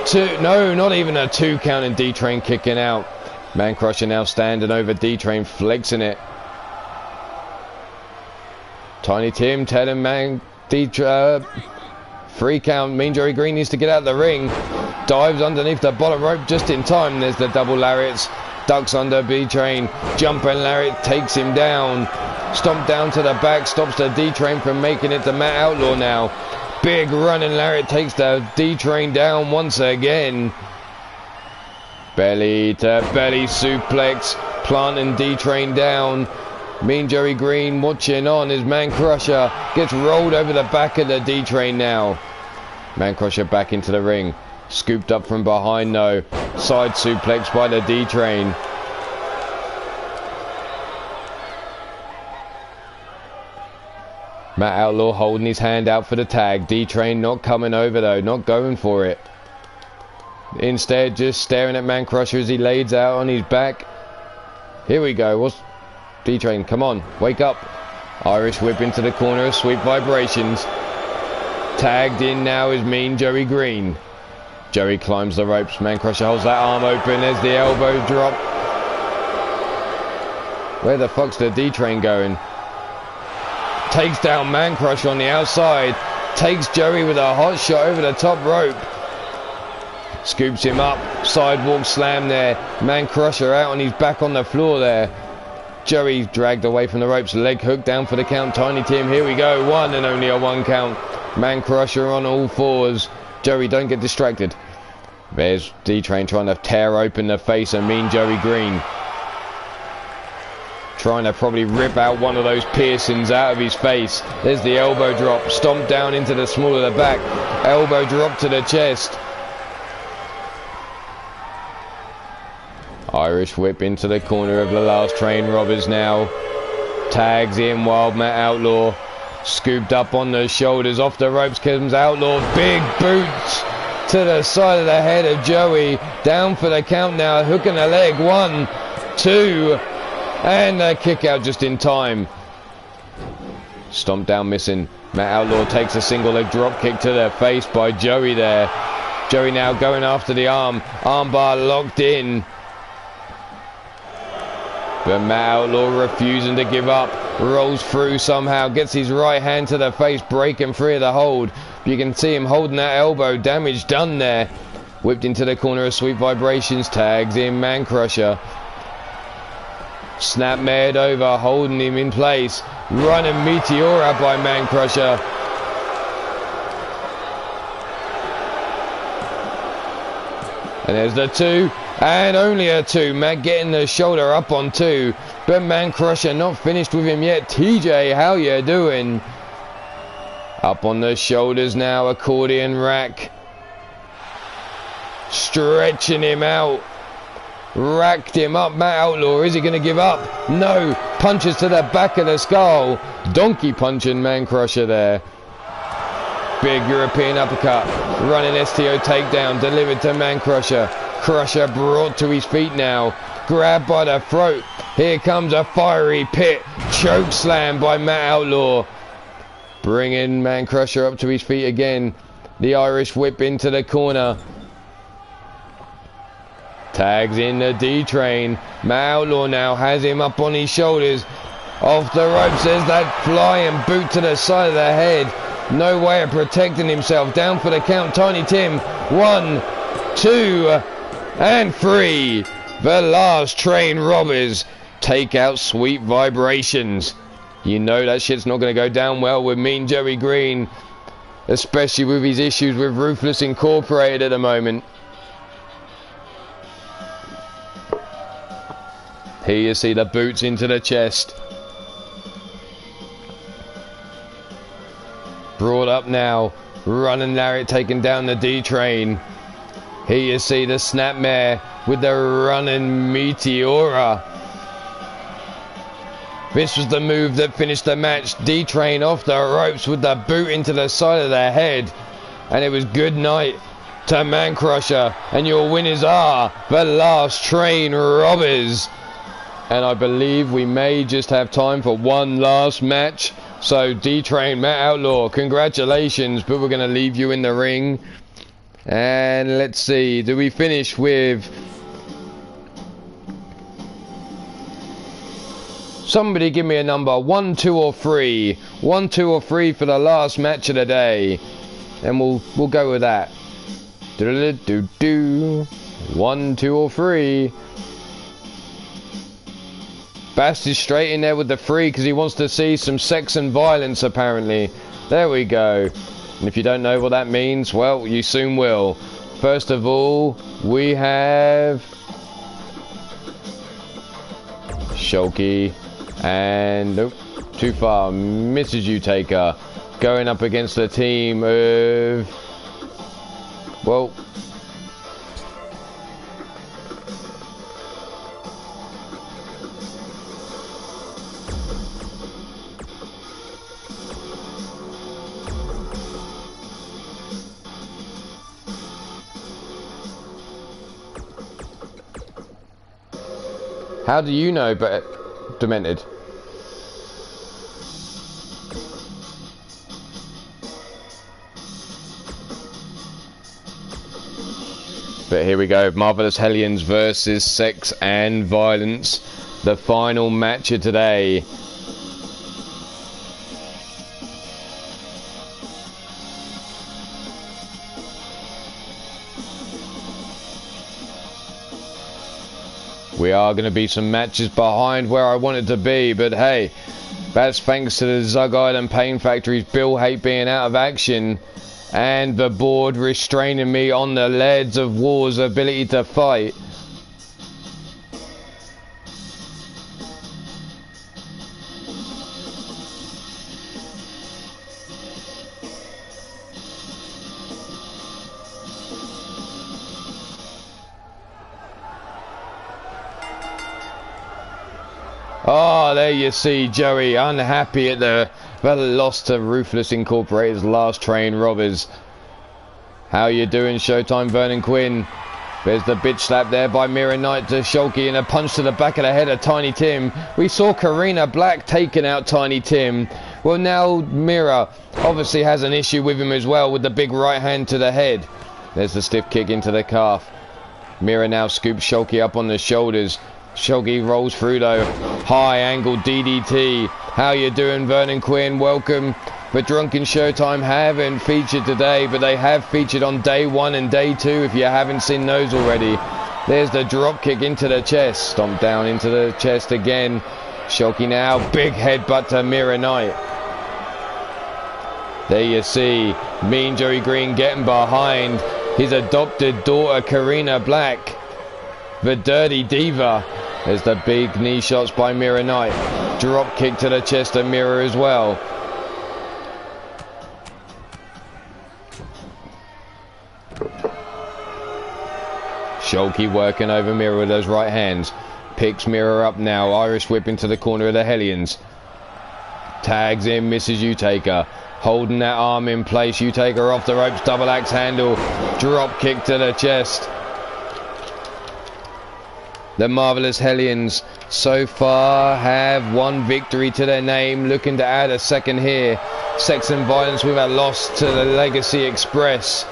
2. No, not even a 2 count, and D-Train kicking out. Man Crusher now standing over D-Train, flexing it. Tiny Tim telling Man D-Train 3 count. Mean Joey Green needs to get out of the ring. Dives underneath the bottom rope just in time. There's the double lariats. Ducks under D-Train. Jumping lariat takes him down. Stomp down to the back. Stops the D-Train from making it to Matt Outlaw now. Big running lariat takes the D-Train down once again. Belly to belly suplex. Planting D-Train down. Mean Joey Green watching on as Man Crusher gets rolled over the back of the D-Train now. Man Crusher back into the ring. Scooped up from behind though. Side suplex by the D-Train. Matt Outlaw holding his hand out for the tag. D-Train not coming over though. Not going for it. Instead just staring at Man Crusher as he lays out on his back. Here we go. What's D-Train? Come on. Wake up. Irish whip into the corner of Sweet Vibrations. Tagged in now is Mean Joey Green. Joey climbs the ropes. Man Crusher holds that arm open. There's the elbow drop. Where the fuck's the D-Train going? Takes down Man Crusher on the outside. Takes Joey with a hot shot over the top rope. Scoops him up. Sidewalk slam there. Man Crusher out on his back on the floor there. Joey dragged away from the ropes. Leg hook down for the count. Tiny Tim, here we go. 1 and only a 1 count. Man Crusher on all fours. Joey, don't get distracted. There's D-Train trying to tear open the face of Mean Joey Green. Trying to probably rip out one of those piercings out of his face. There's the elbow drop. Stomp down into the small of the back. Elbow drop to the chest. Irish whip into the corner of the Last Train Robbers now. Tags in Wild Matt Outlaw. Scooped up on the shoulders. Off the ropes comes Outlaw. Big boots to the side of the head of Joey. Down for the count now. Hooking the leg. 1, 2. And a kick out just in time. Stomp down missing. Matt Outlaw takes a single leg drop kick to the face by Joey there. Joey now going after the arm. Armbar locked in. But Matt Outlaw refusing to give up. Rolls through somehow. Gets his right hand to the face. Breaking free of the hold. You can see him holding that elbow. Damage done there. Whipped into the corner of Sweet Vibrations. Tags in Man Crusher. Snapmared over. Holding him in place. Running Meteora by Man Crusher. And there's the 2. And only a 2. Matt getting the shoulder up on 2. But Man Crusher not finished with him yet. TJ, how you doing? Up on the shoulders now. Accordion rack. Stretching him out. Racked him up. Matt Outlaw. Is he going to give up? No. Punches to the back of the skull. Donkey punching Man Crusher there. Big European uppercut. Running STO takedown. Delivered to Man Crusher. Crusher brought to his feet now. Grabbed by the throat. Here comes a fiery pit. Choke slam by Matt Outlaw. Bringing Man Crusher up to his feet again. The Irish whip into the corner. Tags in the D-Train. Matt Outlaw now has him up on his shoulders. Off the ropes, there's that flying boot to the side of the head. No way of protecting himself. Down for the count, Tiny Tim. 1, 2, and 3. The last train robbers take out Sweet Vibrations. You know that shit's not going to go down well with Mean Joey Green, especially with his issues with Ruthless Incorporated at the moment. Here you see the boots into the chest. Brought up now. Running Lariat taking down the D-Train. Here you see the Snapmare with the running Meteora. This was the move that finished the match. D-Train off the ropes with the boot into the side of the head. And it was good night to Man Crusher. And your winners are the Last Train Robbers. And I believe we may just have time for one last match. So D-Train, Matt Outlaw, congratulations, but we're going to leave you in the ring. And let's see, do we finish with... Somebody give me a number, 1, 2 or 3. 1, 2 or 3 for the last match of the day. And we'll go with that. 1, 2 or 3. Bast is straight in there with the 3 because he wants to see some sex and violence apparently. There we go. And if you don't know what that means, well, you soon will. First of all, we have Shulky and nope, too far. Mrs. Utaker going up against the team of, well, how do you know, but Demented? But here we go, Marvelous Hellions versus Sex and Violence, the final match of today. We are going to be some matches behind where I wanted to be, but hey, that's thanks to the Zug Island Pain Factory's Bill Hate being out of action and the board restraining me on the leads of War's ability to fight. Oh, there you see Joey unhappy at the loss to Ruthless Incorporated's Last Train Robbers. How you doing, Showtime Vernon Quinn? There's the bitch slap there by Mira Knight to Shulky and a punch to the back of the head of Tiny Tim. We saw Karina Black taking out Tiny Tim. Well, now Mira obviously has an issue with him as well with the big right hand to the head. There's the stiff kick into the calf. Mira now scoops Shulky up on the shoulders. Shulky rolls through though. High angle DDT. How you doing, Vernon Quinn? Welcome. The Drunken Showtime haven't featured today, but they have featured on day 1 and day 2 if you haven't seen those already. There's the drop kick into the chest. Stomp down into the chest again. Shulky now. Big headbutt to Mira Knight. There you see Mean Joey Green getting behind his adopted daughter Karina Black, the Dirty Diva. There's the big knee shots by Mira Knight. Drop kick to the chest of Mira as well. Shulky working over Mira with those right hands. Picks Mira up now. Irish whip into the corner of the Hellions. Tags in Mrs. Utaker. Holding that arm in place. You take her off the ropes. Double axe handle. Drop kick to the chest. The Marvelous Hellions so far have one victory to their name. Looking to add a second here. Sex and Violence with a loss to the Legacy Express.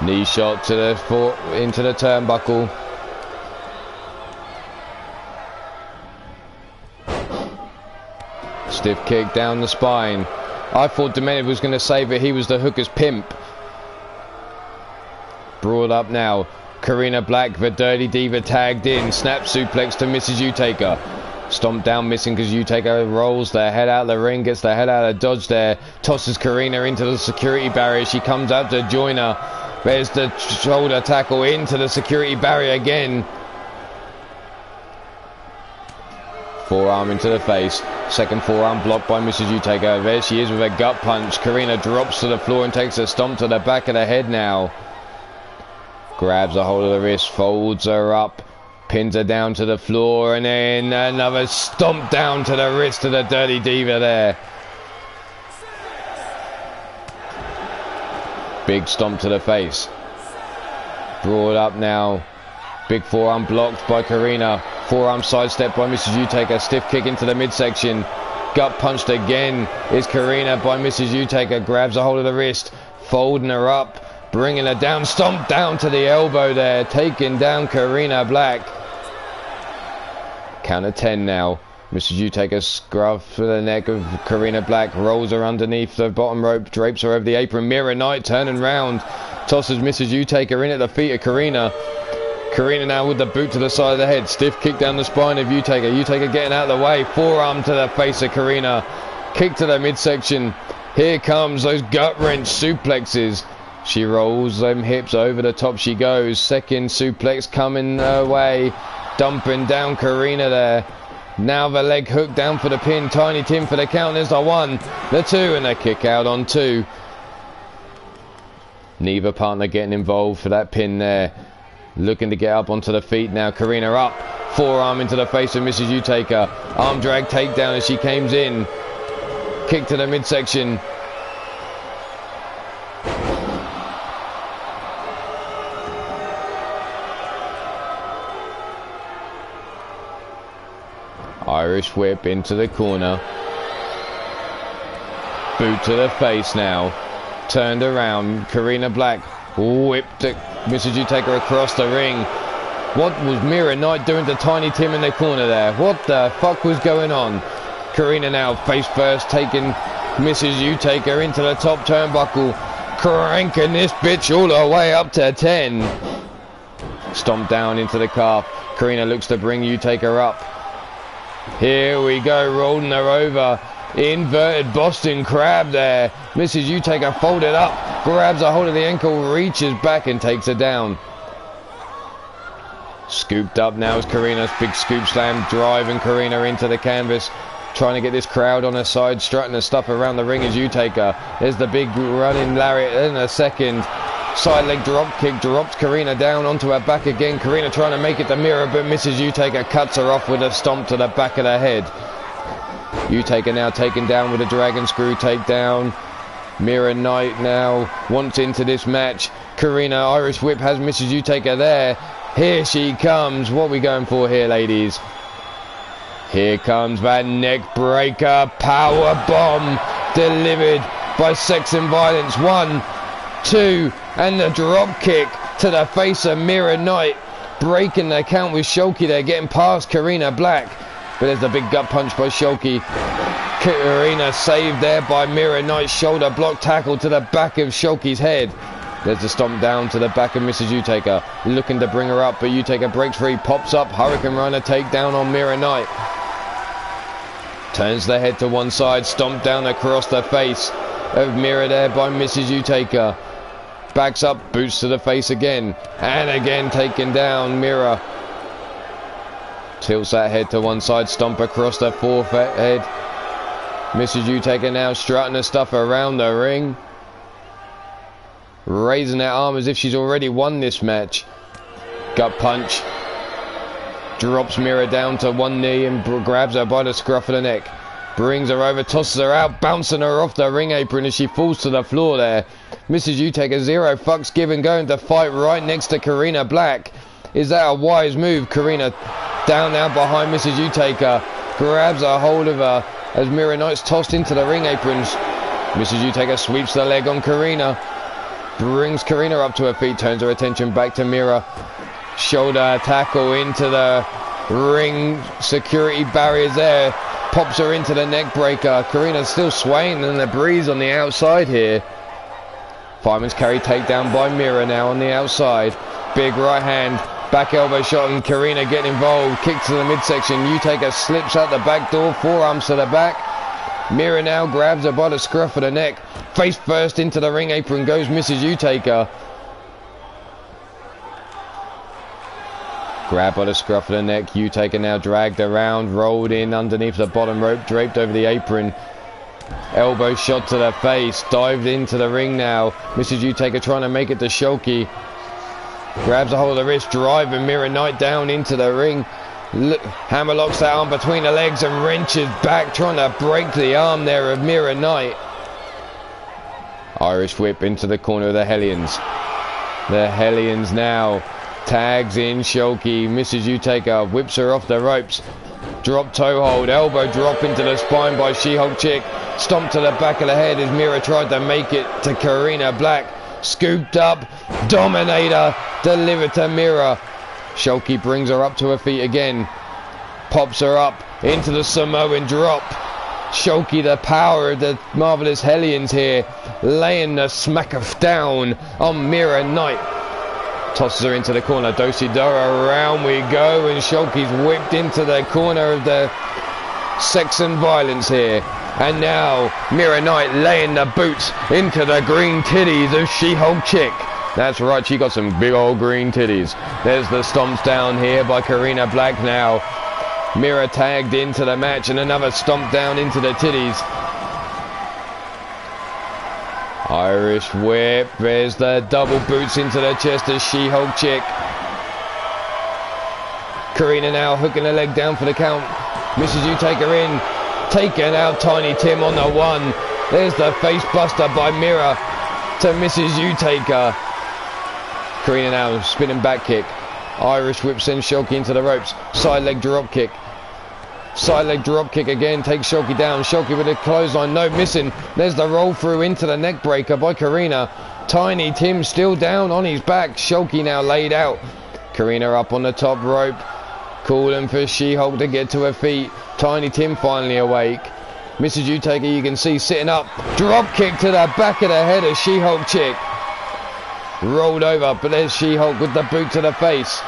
Knee shot to the foot into the turnbuckle. Stiff kick down the spine. I thought Demented was going to save it. He was the Hooker's pimp. Brought up now. Karina Black, the Dirty Diva tagged in. Snap suplex to Mrs. Utaker. Stomped down, missing because Utaker rolls their head out of the ring, gets their head out of dodge there. Tosses Karina into the security barrier. She comes out to join her. There's the shoulder tackle into the security barrier again. Forearm into the face. Second forearm blocked by Mrs. Utaker. There she is with a gut punch. Karina drops to the floor and takes a stomp to the back of the head now. Grabs a hold of the wrist, folds her up, pins her down to the floor, and then another stomp down to the wrist of the Dirty Diva there. Big stomp to the face. Brought up now. Big forearm blocked by Karina. Forearm sidestep by Mrs. Utaker. Stiff kick into the midsection. Gut punched again is Karina by Mrs. Utaker. Grabs a hold of the wrist. Folding her up. Bringing her down. Stomp down to the elbow there. Taking down Karina Black. Count of 10 now. Mrs. Utaker scruff for the neck of Karina Black. Rolls her underneath the bottom rope. Drapes her over the apron. Mirror Knight turning round. Tosses Mrs. Utaker in at the feet of Karina. Karina now with the boot to the side of the head. Stiff kick down the spine of Utaker. Utaker getting out of the way. Forearm to the face of Karina. Kick to the midsection. Here comes those gut wrench suplexes. She rolls them hips over the top. She goes. Second suplex coming her way. Dumping down Karina there. Now the leg hook down for the pin. Tiny Tim for the count. There's the 1, the 2, and a kick out on 2. Neither partner getting involved for that pin there. Looking to get up onto the feet now. Karina up. Forearm into the face of Mrs. Utaker. Arm drag takedown as she comes in. Kick to the midsection. Irish whip into the corner. Boot to the face now. Turned around. Karina Black whipped it. Mrs. Utaker across the ring. What was Mirror Knight doing to Tiny Tim in the corner there? What the fuck was going on? Karina now face first, taking Mrs. Utaker into the top turnbuckle. Cranking this bitch all the way up to 10. Stomp down into the calf. Karina looks to bring Utaker up. Here we go, rolling her over. Inverted Boston Crab there. Mrs. Utaker folded up, grabs a hold of the ankle, reaches back and takes her down. Scooped up now is Karina's big scoop slam, driving Karina into the canvas. Trying to get this crowd on her side, strutting her stuff around the ring is Utaker. There's the big running lariat in a second. Side leg drop kick, drops Karina down onto her back again. Karina trying to make it the mirror, but Mrs. Utaker cuts her off with a stomp to the back of the head. Utaker now taken down with a dragon screw takedown. Mirror Knight now wants into this match. Karina Irish whip has Mrs. Utaker there. Here she comes. What are we going for here, ladies? Here comes that neck breaker power bomb delivered by Sex and Violence. 1, 2, and the drop kick to the face of Mirror Knight, breaking the count with Shulky there, getting past Karina Black. But there's the big gut punch by Shulky. Karina saved there by Mirror Knight's shoulder block tackle to the back of Shulky's head. There's the stomp down to the back of Mrs. Utaker, looking to bring her up, but Utaker breaks free, pops up, Hurricane Runner takedown on Mirror Knight. Turns the head to one side, stomp down across the face of Mirror there by Mrs. Utaker. Backs up, boots to the face again, and again taken down Mirror. Tilts that head to one side, stomp across the forehead. Mrs. Utaker now strutting her stuff around the ring. Raising that arm as if she's already won this match. Gut punch. Drops Mira down to one knee and grabs her by the scruff of the neck. Brings her over, tosses her out, bouncing her off the ring apron as she falls to the floor there. Mrs. Utaka, zero fucks given, going to fight right next to Karina Black. Is that a wise move? Karina down now behind Mrs. Utaka. Grabs a hold of her as Mira Knight's tossed into the ring aprons. Mrs. Utaka sweeps the leg on Karina. Brings Karina up to her feet, turns her attention back to Mira. Shoulder tackle into the ring security barriers there. Pops her into the neck breaker. Karina's still swaying in the breeze on the outside here. Fireman's carry takedown by Mira now on the outside. Big right hand, back elbow shot, and Karina getting involved. Kick to the midsection. Utaka slips out the back door, forearms to the back. Mira now grabs her by the scruff of the neck. Face first into the ring apron goes Mrs. Utaka. Grab by the scruff of the neck. Utaka now dragged around, rolled in underneath the bottom rope, draped over the apron. Elbow shot to the face, dived into the ring now. Mrs. Utaka trying to make it to Shoki. Grabs a hold of the wrist, driving Mira Knight down into the ring. Hammerlocks that arm between the legs and wrenches back, trying to break the arm there of Mira Knight. Irish whip into the corner of the Hellions. The Hellions now tags in Shoki. Mrs. Utaka whips her off the ropes. Drop toe hold, elbow drop into the spine by She-Hulk Chick. Stomp to the back of the head as Mira tried to make it to Karina Black. Scooped up, Dominator delivered to Mira. Shoki brings her up to her feet again. Pops her up into the Samoan drop. Shoki, the power of the Marvelous Hellions here, laying the smack of down on Mira Knight. Tosses her into the corner. Dosidora, around we go, and Shoki's whipped into the corner of the sex and violence here. And now Mira Knight laying the boots into the green titties of She-Hulk Chick. That's right, she got some big old green titties. There's the stomps down here by Karina Black now. Mira tagged into the match and another stomp down into the titties. Irish whip. There's the double boots into the chest of She-Hulk Chick. Karina now hooking her leg down for the count. Mrs. Utaka in. Taken out Tiny Tim on the one. There's the face buster by Mira to Mrs. Utaka. Karina now spinning back kick. Irish whip sends Shoki into the ropes. Side leg drop kick. Side leg drop kick again. Takes Shoki down. Shoki with a clothesline. No missing. There's the roll through into the neck breaker by Karina. Tiny Tim still down on his back. Shoki now laid out. Karina up on the top rope. Calling for She-Hulk to get to her feet. Tiny Tim finally awake. Mrs. Utaka, you can see sitting up. Drop kick to the back of the head of She-Hulk Chick. Rolled over, but there's She-Hulk with the boot to the face.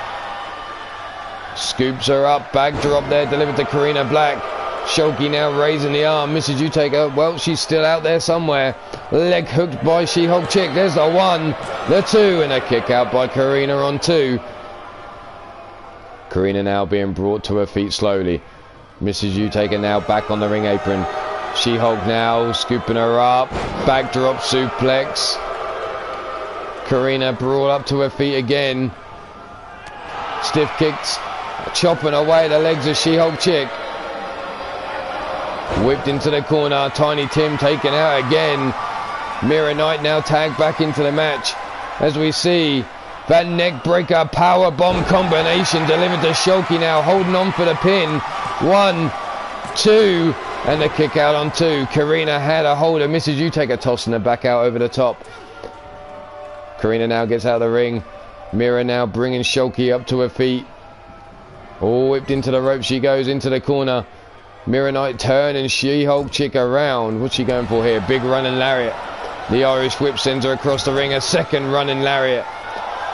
Scoops her up. Back drop there, delivered to Karina Black. Shoki now raising the arm. Mrs. Utaka, well, she's still out there somewhere. Leg hooked by She-Hulk Chick. There's the one, the two, and a kick out by Karina on two. Karina now being brought to her feet slowly. Mrs. Utaka now back on the ring apron. She-Hulk now scooping her up. Backdrop suplex. Karina brought up to her feet again. Stiff kicks. Chopping away the legs of She-Hulk Chick. Whipped into the corner. Tiny Tim taken out again. Mira Knight now tagged back into the match. As we see that neck breaker power bomb combination delivered to Shoki now, holding on for the pin. 1, 2, and the kick out on 2. Karina had a hold of Mrs. Utaka, tossing her back out over the top. Karina now gets out of the ring. Mira now bringing Shoki up to her feet. Oh, whipped into the rope she goes, into the corner. Mira Knight turning She-Hulk Chick around. What's she going for here? Big running lariat. The Irish whip sends her across the ring. A second running lariat.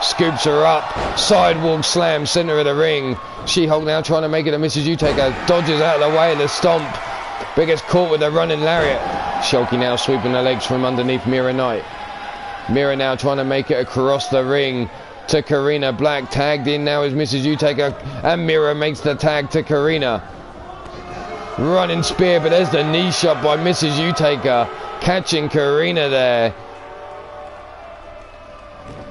Scoops her up. Sidewalk slam, center of the ring. She-Hulk now trying to make it to Mrs. Utaka. Dodges out of the way of the stomp. But gets caught with the running lariat. Shoki now sweeping the legs from underneath Mira Knight. Mira now trying to make it across the ring to Karina Black. Tagged in now is Mrs. Utaka. And Mira makes the tag to Karina. Running spear, but there's the knee shot by Mrs. Utaka. Catching Karina there.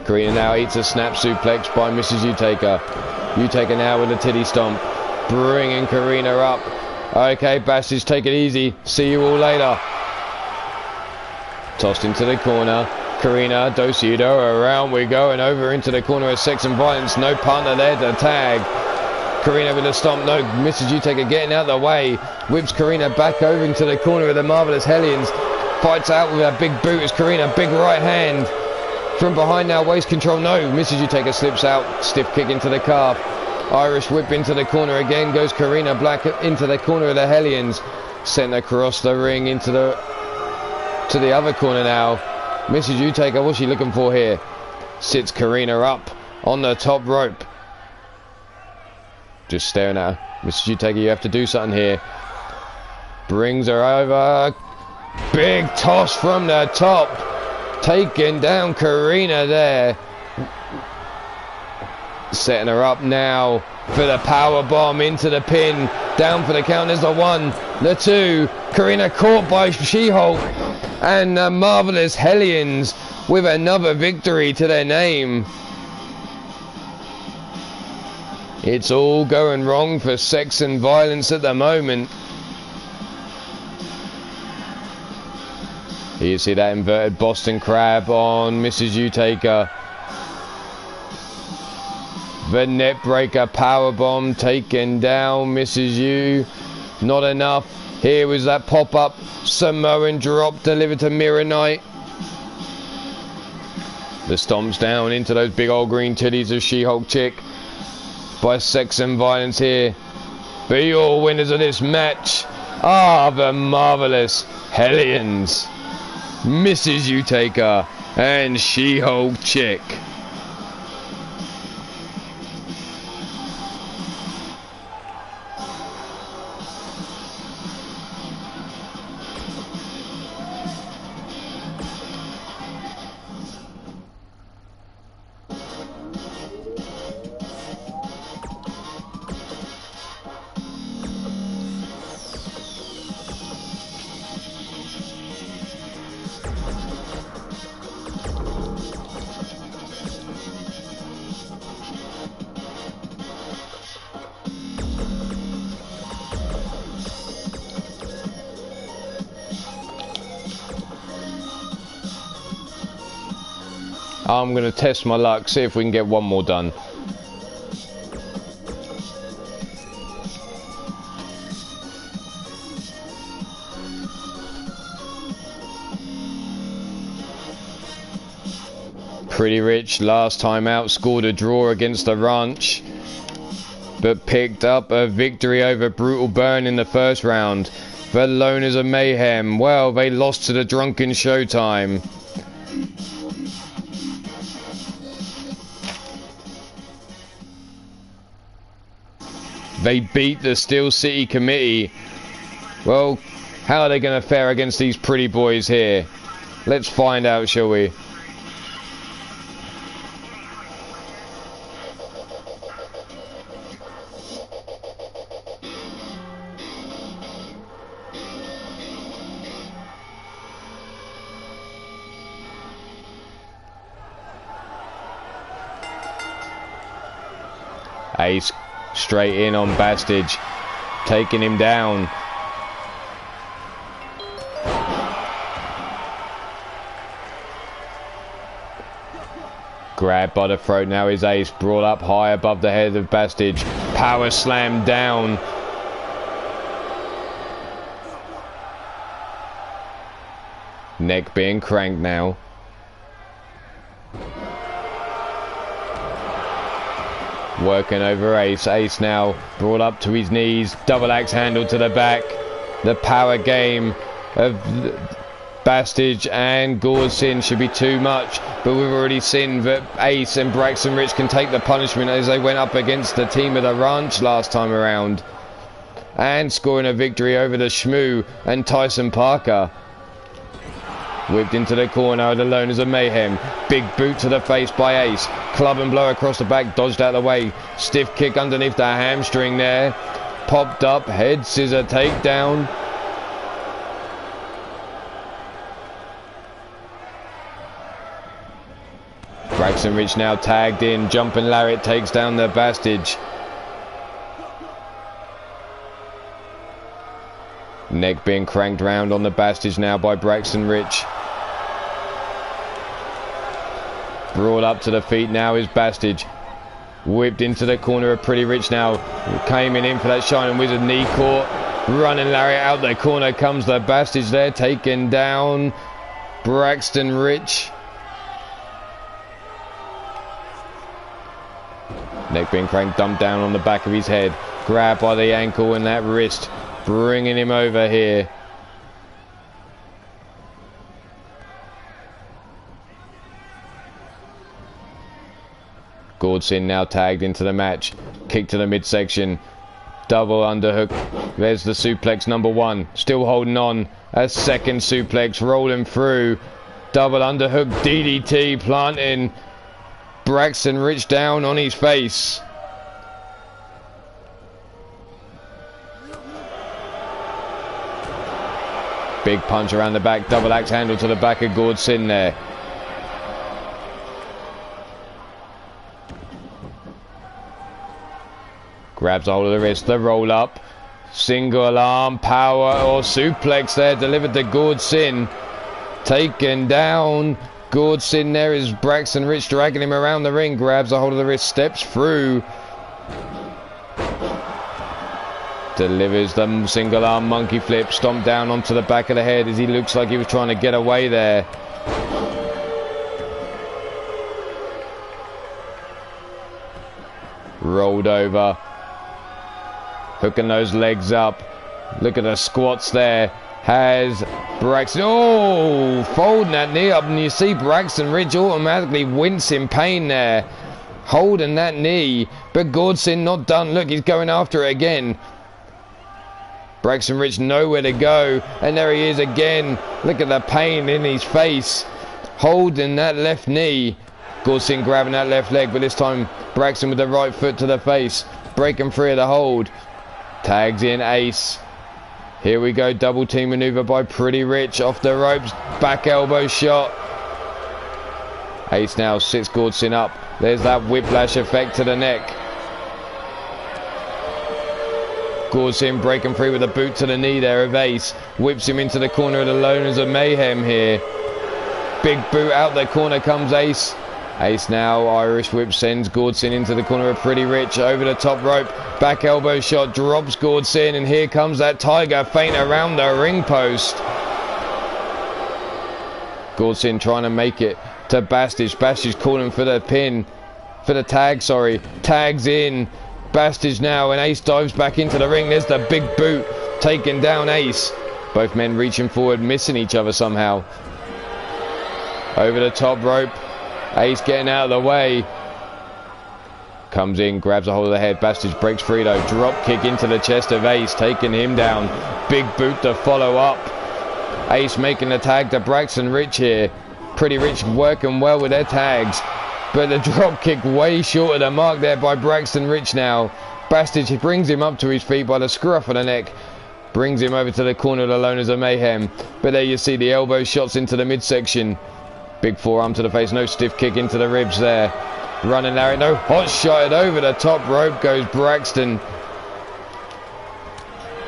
Karina now eats a snap suplex by Mrs. Utaka. You take it now with a titty stomp. Bringing Karina up. Okay, Bastage, take it easy. See you all later. Tossed into the corner. Karina, Dosido, around we go and over into the corner of Sex and Violence. No partner there to tag. Karina with a stomp. No, Mrs. Utaker getting out of the way. Whips Karina back over into the corner of the Marvelous Hellions. Fights out with a big boot as Karina, big right hand. From behind now, waist control. No, Mrs. Utaker slips out. Stiff kick into the calf. Irish whip into the corner again. Goes Karina Black into the corner of the Hellions. Sent across the ring into the other corner now. Mrs. Utaker, what's she looking for here? Sits Karina up on the top rope. Just staring at her. Mrs. Utaker, you have to do something here. Brings her over. Big toss from the top. Taking down Karina there. Setting her up now for the power bomb into the pin. Down for the count. There's the 1, the 2. Karina caught by She-Hulk. And the Marvelous Hellions with another victory to their name. It's all going wrong for Sex and Violence at the moment. Here you see that inverted Boston Crab on Mrs. Utaker. The net breaker powerbomb taken down Mrs. U. Not enough. Here was that pop-up Samoan drop delivered to Mirror Knight. The stomps down into those big old green titties of She-Hulk Chick by Sex and Violence here. But your winners of this match are the Marvelous Hellions, Mrs. Utaker and She-Hulk Chick. I'm going to test my luck, see if we can get one more done. Pretty Rich last time out scored a draw against the Ranch, but picked up a victory over Brutal Burn in the first round. The Loners of Mayhem, well, they lost to the Drunken Showtime. They beat the Steel City Committee. Well, how are they going to fare against these pretty boys here? Let's find out, shall we? Ace straight in on Bastage, taking him down. Grabbed by the throat now is Ace, brought up high above the head of Bastage. Power slam down. Neck being cranked now. Working over Ace. Ace now brought up to his knees. Double axe handle to the back. The power game of Bastage and Gorsin should be too much. But we've already seen that Ace and Braxton Rich can take the punishment as they went up against the team of the Ranch last time around. And scoring a victory over the Shmoo and Tyson Parker. Whipped into the corner of the Loners of Mayhem. Big boot to the face by Ace. Club and blow across the back. Dodged out of the way. Stiff kick underneath the hamstring there. Popped up. Head scissor takedown. Braxton Rich now tagged in. Jumping lariat takes down the Bastage. Neck being cranked round on the Bastage now by Braxton Rich. Brought up to the feet now is Bastage. Whipped into the corner of Pretty Rich now. Came in for that Shining Wizard knee caught. Running lariat out the corner comes the Bastage there. Taken down Braxton Rich. Neck being cranked, dumped down on the back of his head. Grabbed by the ankle and that wrist. Bringing him over here. Gordson now tagged into the match. Kick to the midsection. Double underhook. There's the suplex number 1. Still holding on. A second suplex rolling through. Double underhook DDT planting Braxton Rich down on his face. Big punch around the back. Double axe handle to the back of Gordson there. Grabs a hold of the wrist. The roll up. Single arm power or suplex there. Delivered to Gordson. Taken down. Gordson there is Braxton Rich dragging him around the ring. Grabs a hold of the wrist. Steps through. Delivers the single arm monkey flip. Stomped down onto the back of the head as he looks like he was trying to get away there. Rolled over. Hooking those legs up. Look at the squats there. Has Braxton. Oh! Folding that knee up. And you see Braxton Rich automatically wince in pain there. Holding that knee. But Gordson not done. Look, he's going after it again. Braxton Rich nowhere to go. And there he is again. Look at the pain in his face. Holding that left knee. Gordson grabbing that left leg. But this time Braxton with the right foot to the face. Breaking free of the hold. Tags in Ace. Here we go. Double team maneuver by Pretty Rich. Off the ropes. Back elbow shot. Ace now sits Gordson up. There's that whiplash effect to the neck. Gordson breaking free with a boot to the knee there of Ace. Whips him into the corner of the Loners of Mayhem here. Big boot out the corner comes Ace. Ace now, Irish whip sends Gordson into the corner of Pretty Rich. Over the top rope. Back elbow shot. Drops Gordson. And here comes that tiger feint around the ring post. Gordson trying to make it to Bastage. Bastage calling for the pin. For the tag, sorry. Tags in. Bastage now, and Ace dives back into the ring. There's the big boot, taking down Ace. Both men reaching forward, missing each other somehow. Over the top rope. Ace getting out of the way. Comes in, grabs a hold of the head. Bastage breaks free though. Drop kick into the chest of Ace, taking him down. Big boot to follow up. Ace making the tag to Braxton Rich here. Pretty Rich working well with their tags. But the drop kick way short of the mark there by Braxton Rich now. Bastage brings him up to his feet by the scruff of the neck. Brings him over to the corner of the Loners of Mayhem. But there you see the elbow shots into the midsection. Big forearm to the face. No stiff kick into the ribs there. Running Larry. No hot shot over the top rope goes Braxton.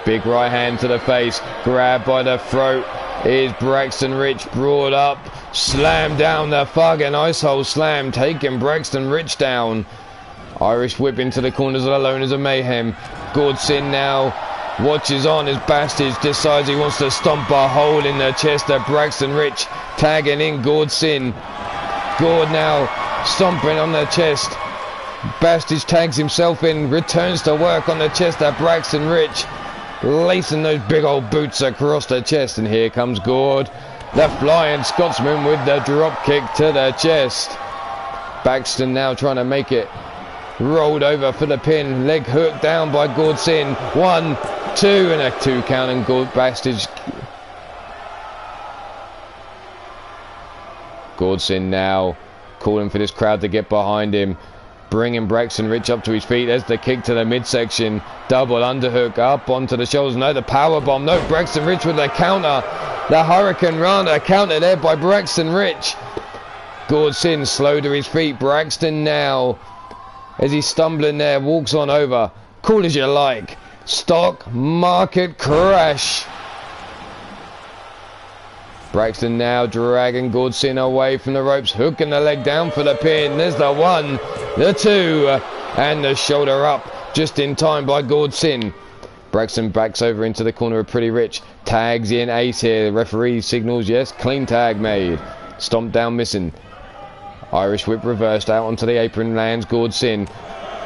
Big right hand to the face. Grabbed by the throat. Is Braxton Rich brought up. Slam down the fucking ice hole slam. Taking Braxton Rich down. Irish whip into the corners of the Loners of Mayhem. Gordson now watches on as Bastage decides he wants to stomp a hole in the chest of Braxton Rich. Tagging in Gordson. Gord now stomping on the chest. Bastage tags himself in. Returns to work on the chest of Braxton Rich. Lacing those big old boots across the chest. And here comes Gord. The Flying Scotsman with the drop kick to the chest. Baxton now trying to make it. Rolled over for the pin. Leg hooked down by Gordson. 1, 2 and a 2 count, and Bastage. Gordson now calling for this crowd to get behind him. Bringing Braxton Rich up to his feet. There's the kick to the midsection. Double underhook up onto the shoulders. No, the power bomb. No, Braxton Rich with the counter. The Hurricane Rana counter there by Braxton Rich. Gordson slow to his feet. Braxton now, as he's stumbling there, walks on over. Cool as you like. Stock market crash. Braxton now dragging Gordson away from the ropes, hooking the leg down for the pin. There's the 1, the 2, and the shoulder up just in time by Gordson. Braxton backs over into the corner of Pretty Rich. Tags in Ace here. The referee signals yes, clean tag made. Stomped down missing. Irish whip reversed out onto the apron, lands Gordson.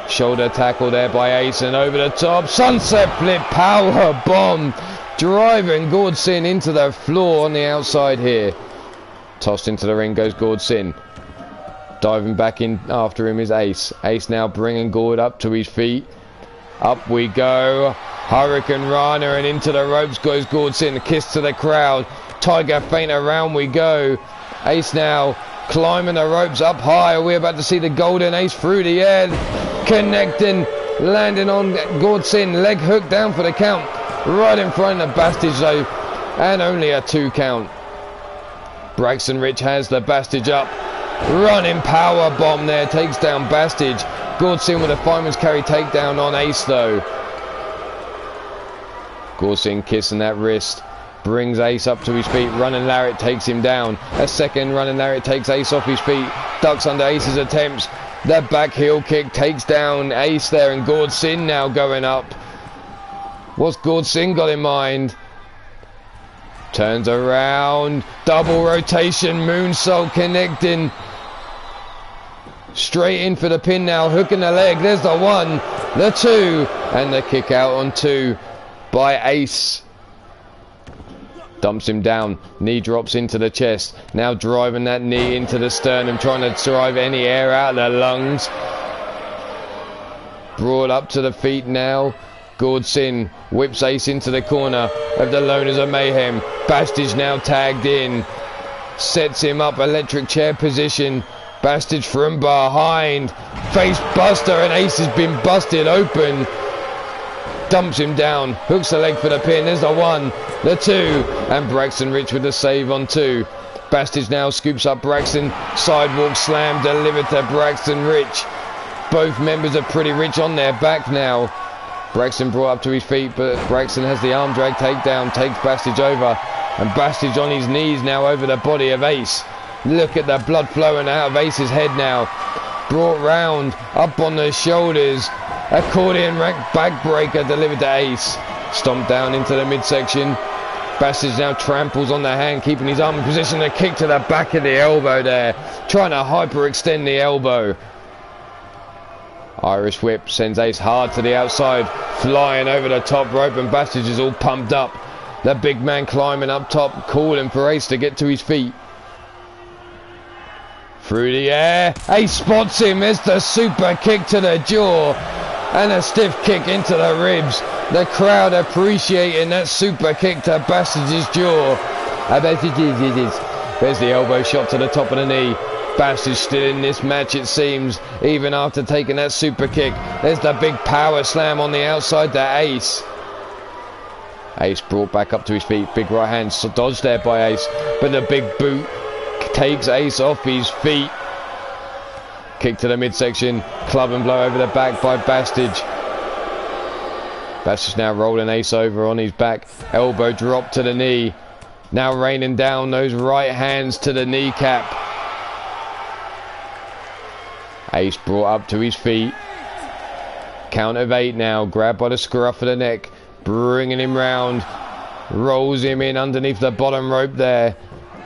Shoulder tackle there by Ace and over the top. Sunset flip power bomb. Driving Gordson into the floor on the outside here. Tossed into the ring goes Gordson. Diving back in after him is Ace. Ace now bringing Gord up to his feet. Up we go. Hurricane Rana and into the ropes goes Gordson. A kiss to the crowd. Tiger feint around we go. Ace now climbing the ropes up high. Are we about to see the golden Ace through the air? Connecting. Landing on Gordson. Leg hook down for the count. Right in front of Bastage though, and only a 2 count. Braxton Rich has the Bastage up. Running power bomb there, takes down Bastage. Gordson with a fireman's carry takedown on Ace though. Gordson kissing that wrist. Brings Ace up to his feet. Running Lariat takes him down. A second running Lariat takes Ace off his feet. Ducks under Ace's attempts. The back heel kick takes down Ace there, and Gordson now going up. What's Gordson got in mind? Turns around. Double rotation. Moonsault connecting. Straight in for the pin now. Hooking the leg. There's the 1, the 2. And the kick out on 2 by Ace. Dumps him down. Knee drops into the chest. Now driving that knee into the sternum. Trying to drive any air out of the lungs. Brought up to the feet now. Gordson whips Ace into the corner of the Loners of Mayhem. Bastage now tagged in. Sets him up, electric chair position. Bastage from behind. Face buster, and Ace has been busted open. Dumps him down. Hooks the leg for the pin. There's the 1, the 2. And Braxton Rich with the save on 2. Bastage now scoops up Braxton. Sidewalk slam delivered to Braxton Rich. Both members are Pretty Rich on their back now. Braxton brought up to his feet, but Braxton has the arm drag takedown, takes Bastage over, and Bastage on his knees now over the body of Ace. Look at the blood flowing out of Ace's head now. Brought round, up on the shoulders, accordion rack backbreaker delivered to Ace. Stomped down into the midsection. Bastage now tramples on the hand, keeping his arm in position. A kick to the back of the elbow there, trying to hyperextend the elbow. Irish whip sends Ace hard to the outside, flying over the top rope, and Bastage is all pumped up. The big man climbing up top, calling for Ace to get to his feet. Through the air, Ace spots him. There's the super kick to the jaw, and a stiff kick into the ribs. The crowd appreciating that super kick to Bastage's jaw. There's the elbow shot to the top of the knee. Bastage still in this match, it seems, even after taking that super kick. There's the big power slam on the outside to Ace. Ace brought back up to his feet. Big right hand dodged there by Ace, but the big boot takes Ace off his feet. Kick to the midsection. Club and blow over the back by Bastage. Bastage now rolling Ace over on his back. Elbow drop to the knee. Now raining down those right hands to the kneecap. Ace brought up to his feet. Count of 8 now. Grabbed by the scruff of the neck. Bringing him round. Rolls him in underneath the bottom rope there.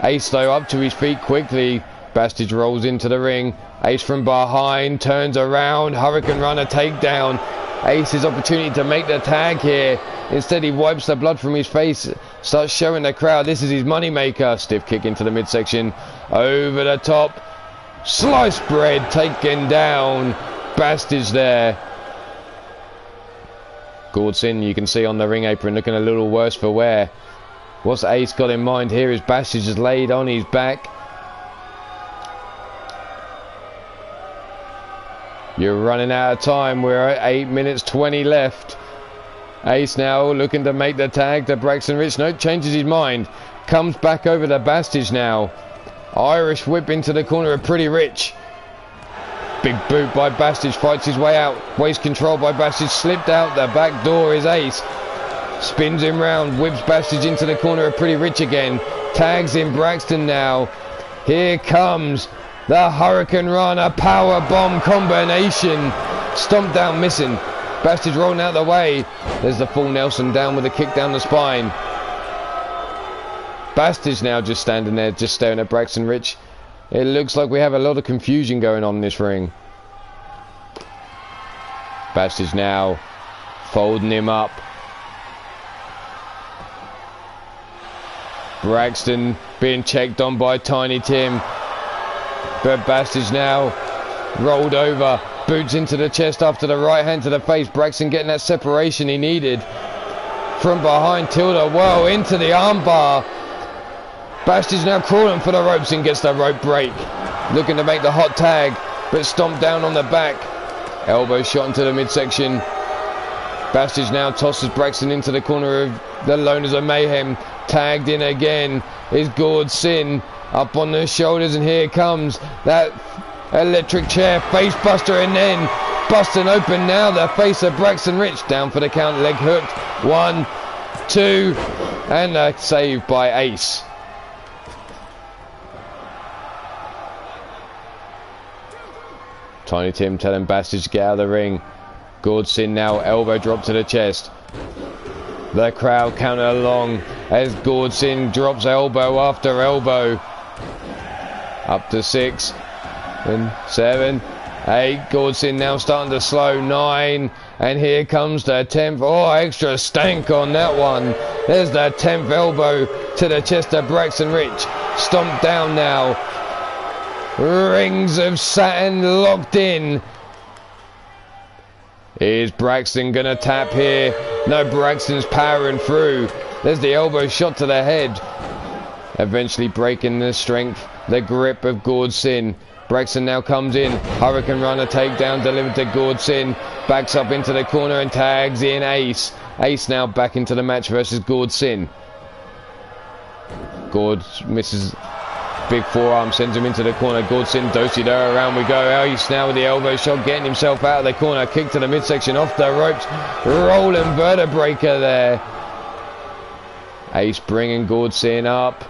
Ace though up to his feet quickly. Bastage rolls into the ring. Ace from behind. Turns around. Hurricane Runner takedown. Ace's opportunity to make the tag here. Instead he wipes the blood from his face. Starts showing the crowd this is his money maker. Stiff kick into the midsection. Over the top. Slice bread taken down. Bastage there. Gordson, you can see on the ring apron, looking a little worse for wear. What's Ace got in mind here is Bastage is laid on his back. You're running out of time. We're at 8 minutes 20 left. Ace now looking to make the tag to Braxton Rich. No, changes his mind. Comes back over to Bastage now. Irish whip into the corner of Pretty Rich. Big boot by Bastich, fights his way out. Waist control by Bastich, slipped out. The back door is Ace. Spins him round, whips Bastich into the corner of Pretty Rich again. Tags in Braxton now. Here comes the Hurricane Rana power bomb combination. Stomped down, missing. Bastich rolling out the way. There's the full Nelson down with a kick down the spine. Bastich now just standing there, just staring at Braxton Rich. It looks like we have a lot of confusion going on in this ring. Bastich now folding him up. Braxton being checked on by Tiny Tim. But Bastich now rolled over. Boots into the chest after the right hand to the face. Braxton getting that separation he needed. From behind, Tilda well into the armbar. Bastich now crawling for the ropes and gets the rope break. Looking to make the hot tag, but stomped down on the back. Elbow shot into the midsection. Bastich now tosses Braxton into the corner of the Loners of Mayhem. Tagged in again is Gord Sin. Up on the shoulders, and here comes that electric chair face buster, and then busting open now the face of Braxton Rich. Down for the count, leg hooked. 1, 2, and a save by Ace. Tiny Tim telling Bastich to get out of the ring. Gord Sin now elbow drop to the chest. The crowd counted along as Gord Sin drops elbow after elbow. Up to 6 and 7, 8. Gord Sin now starting to slow. 9, and here comes the 10th. Oh, extra stank on that one. There's the 10th elbow to the chest of Braxton Rich. Stomped down now. Rings of Saturn locked in. Is Braxton gonna tap here? No, Braxton's powering through. There's the elbow shot to the head. Eventually breaking the strength, the grip of Gord Sin. Braxton now comes in. Hurricane Runner takedown delivered to Gord Sin. Backs up into the corner and tags in Ace. Ace now back into the match versus Gord Sin. Gord misses. Big forearm sends him into the corner. Gord Sin do-si-do, around we go. Ace now with the elbow shot, getting himself out of the corner. Kick to the midsection, off the ropes. Rolling vertebraker there. Ace bringing Gord Sin up.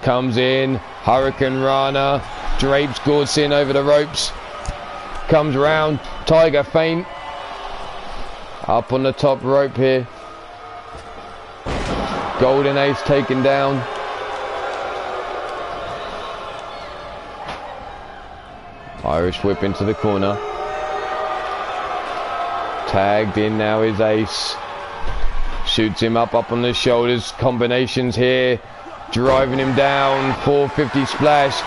Comes in. Hurricane Rana. Drapes Gord Sin over the ropes. Comes round. Tiger feint. Up on the top rope here. Golden Ace taken down. Irish whip into the corner. Tagged in now is Ace. Shoots him up on the shoulders. Combinations here. Driving him down. 450 splash.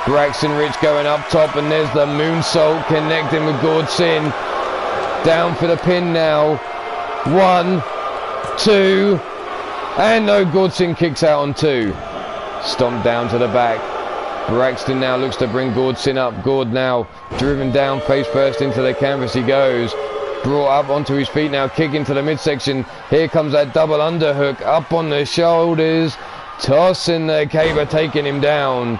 Braxton Rich going up top, and there's the moonsault connecting with Gord Sin. Down for the pin now. 1, 2, and no, Gord Sin kicks out on 2. Stomped down to the back. Braxton now looks to bring Gord Sin up. Gord now driven down face first into the canvas he goes. Brought up onto his feet now, kicking to the midsection. Here comes that double underhook up on the shoulders. Tossing the caber, taking him down.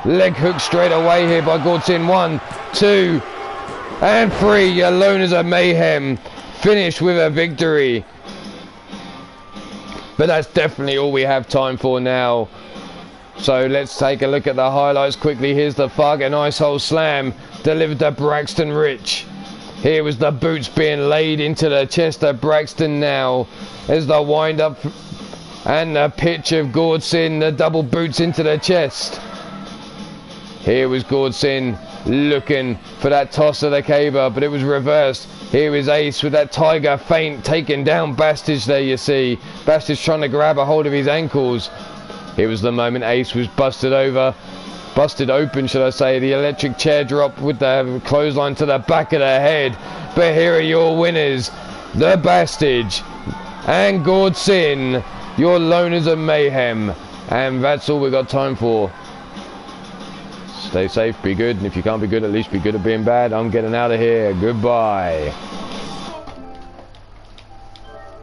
Leg hook straight away here by Gord Sin. 1, 2, and 3. Your Loners of Mayhem finished with a victory. But that's definitely all we have time for now. So let's take a look at the highlights quickly. Here's the fucking Icehole Slam delivered to Braxton Rich. Here was the boots being laid into the chest of Braxton now. There's the wind up and the pitch of Gord Sin, the double boots into the chest. Here was Gord Sin looking for that toss of the caber, but it was reversed. Here is Ace with that tiger feint, taking down Bastich there, you see. Bastich trying to grab a hold of his ankles. Here was the moment Ace was busted open, should I say. The electric chair drop with the clothesline to the back of the head. But here are your winners, the Bastich and Gord Sin, your Loners of Mayhem. And that's all we've got time for. Stay safe, be good, and if you can't be good, at least be good at being bad. I'm getting out of here. Goodbye.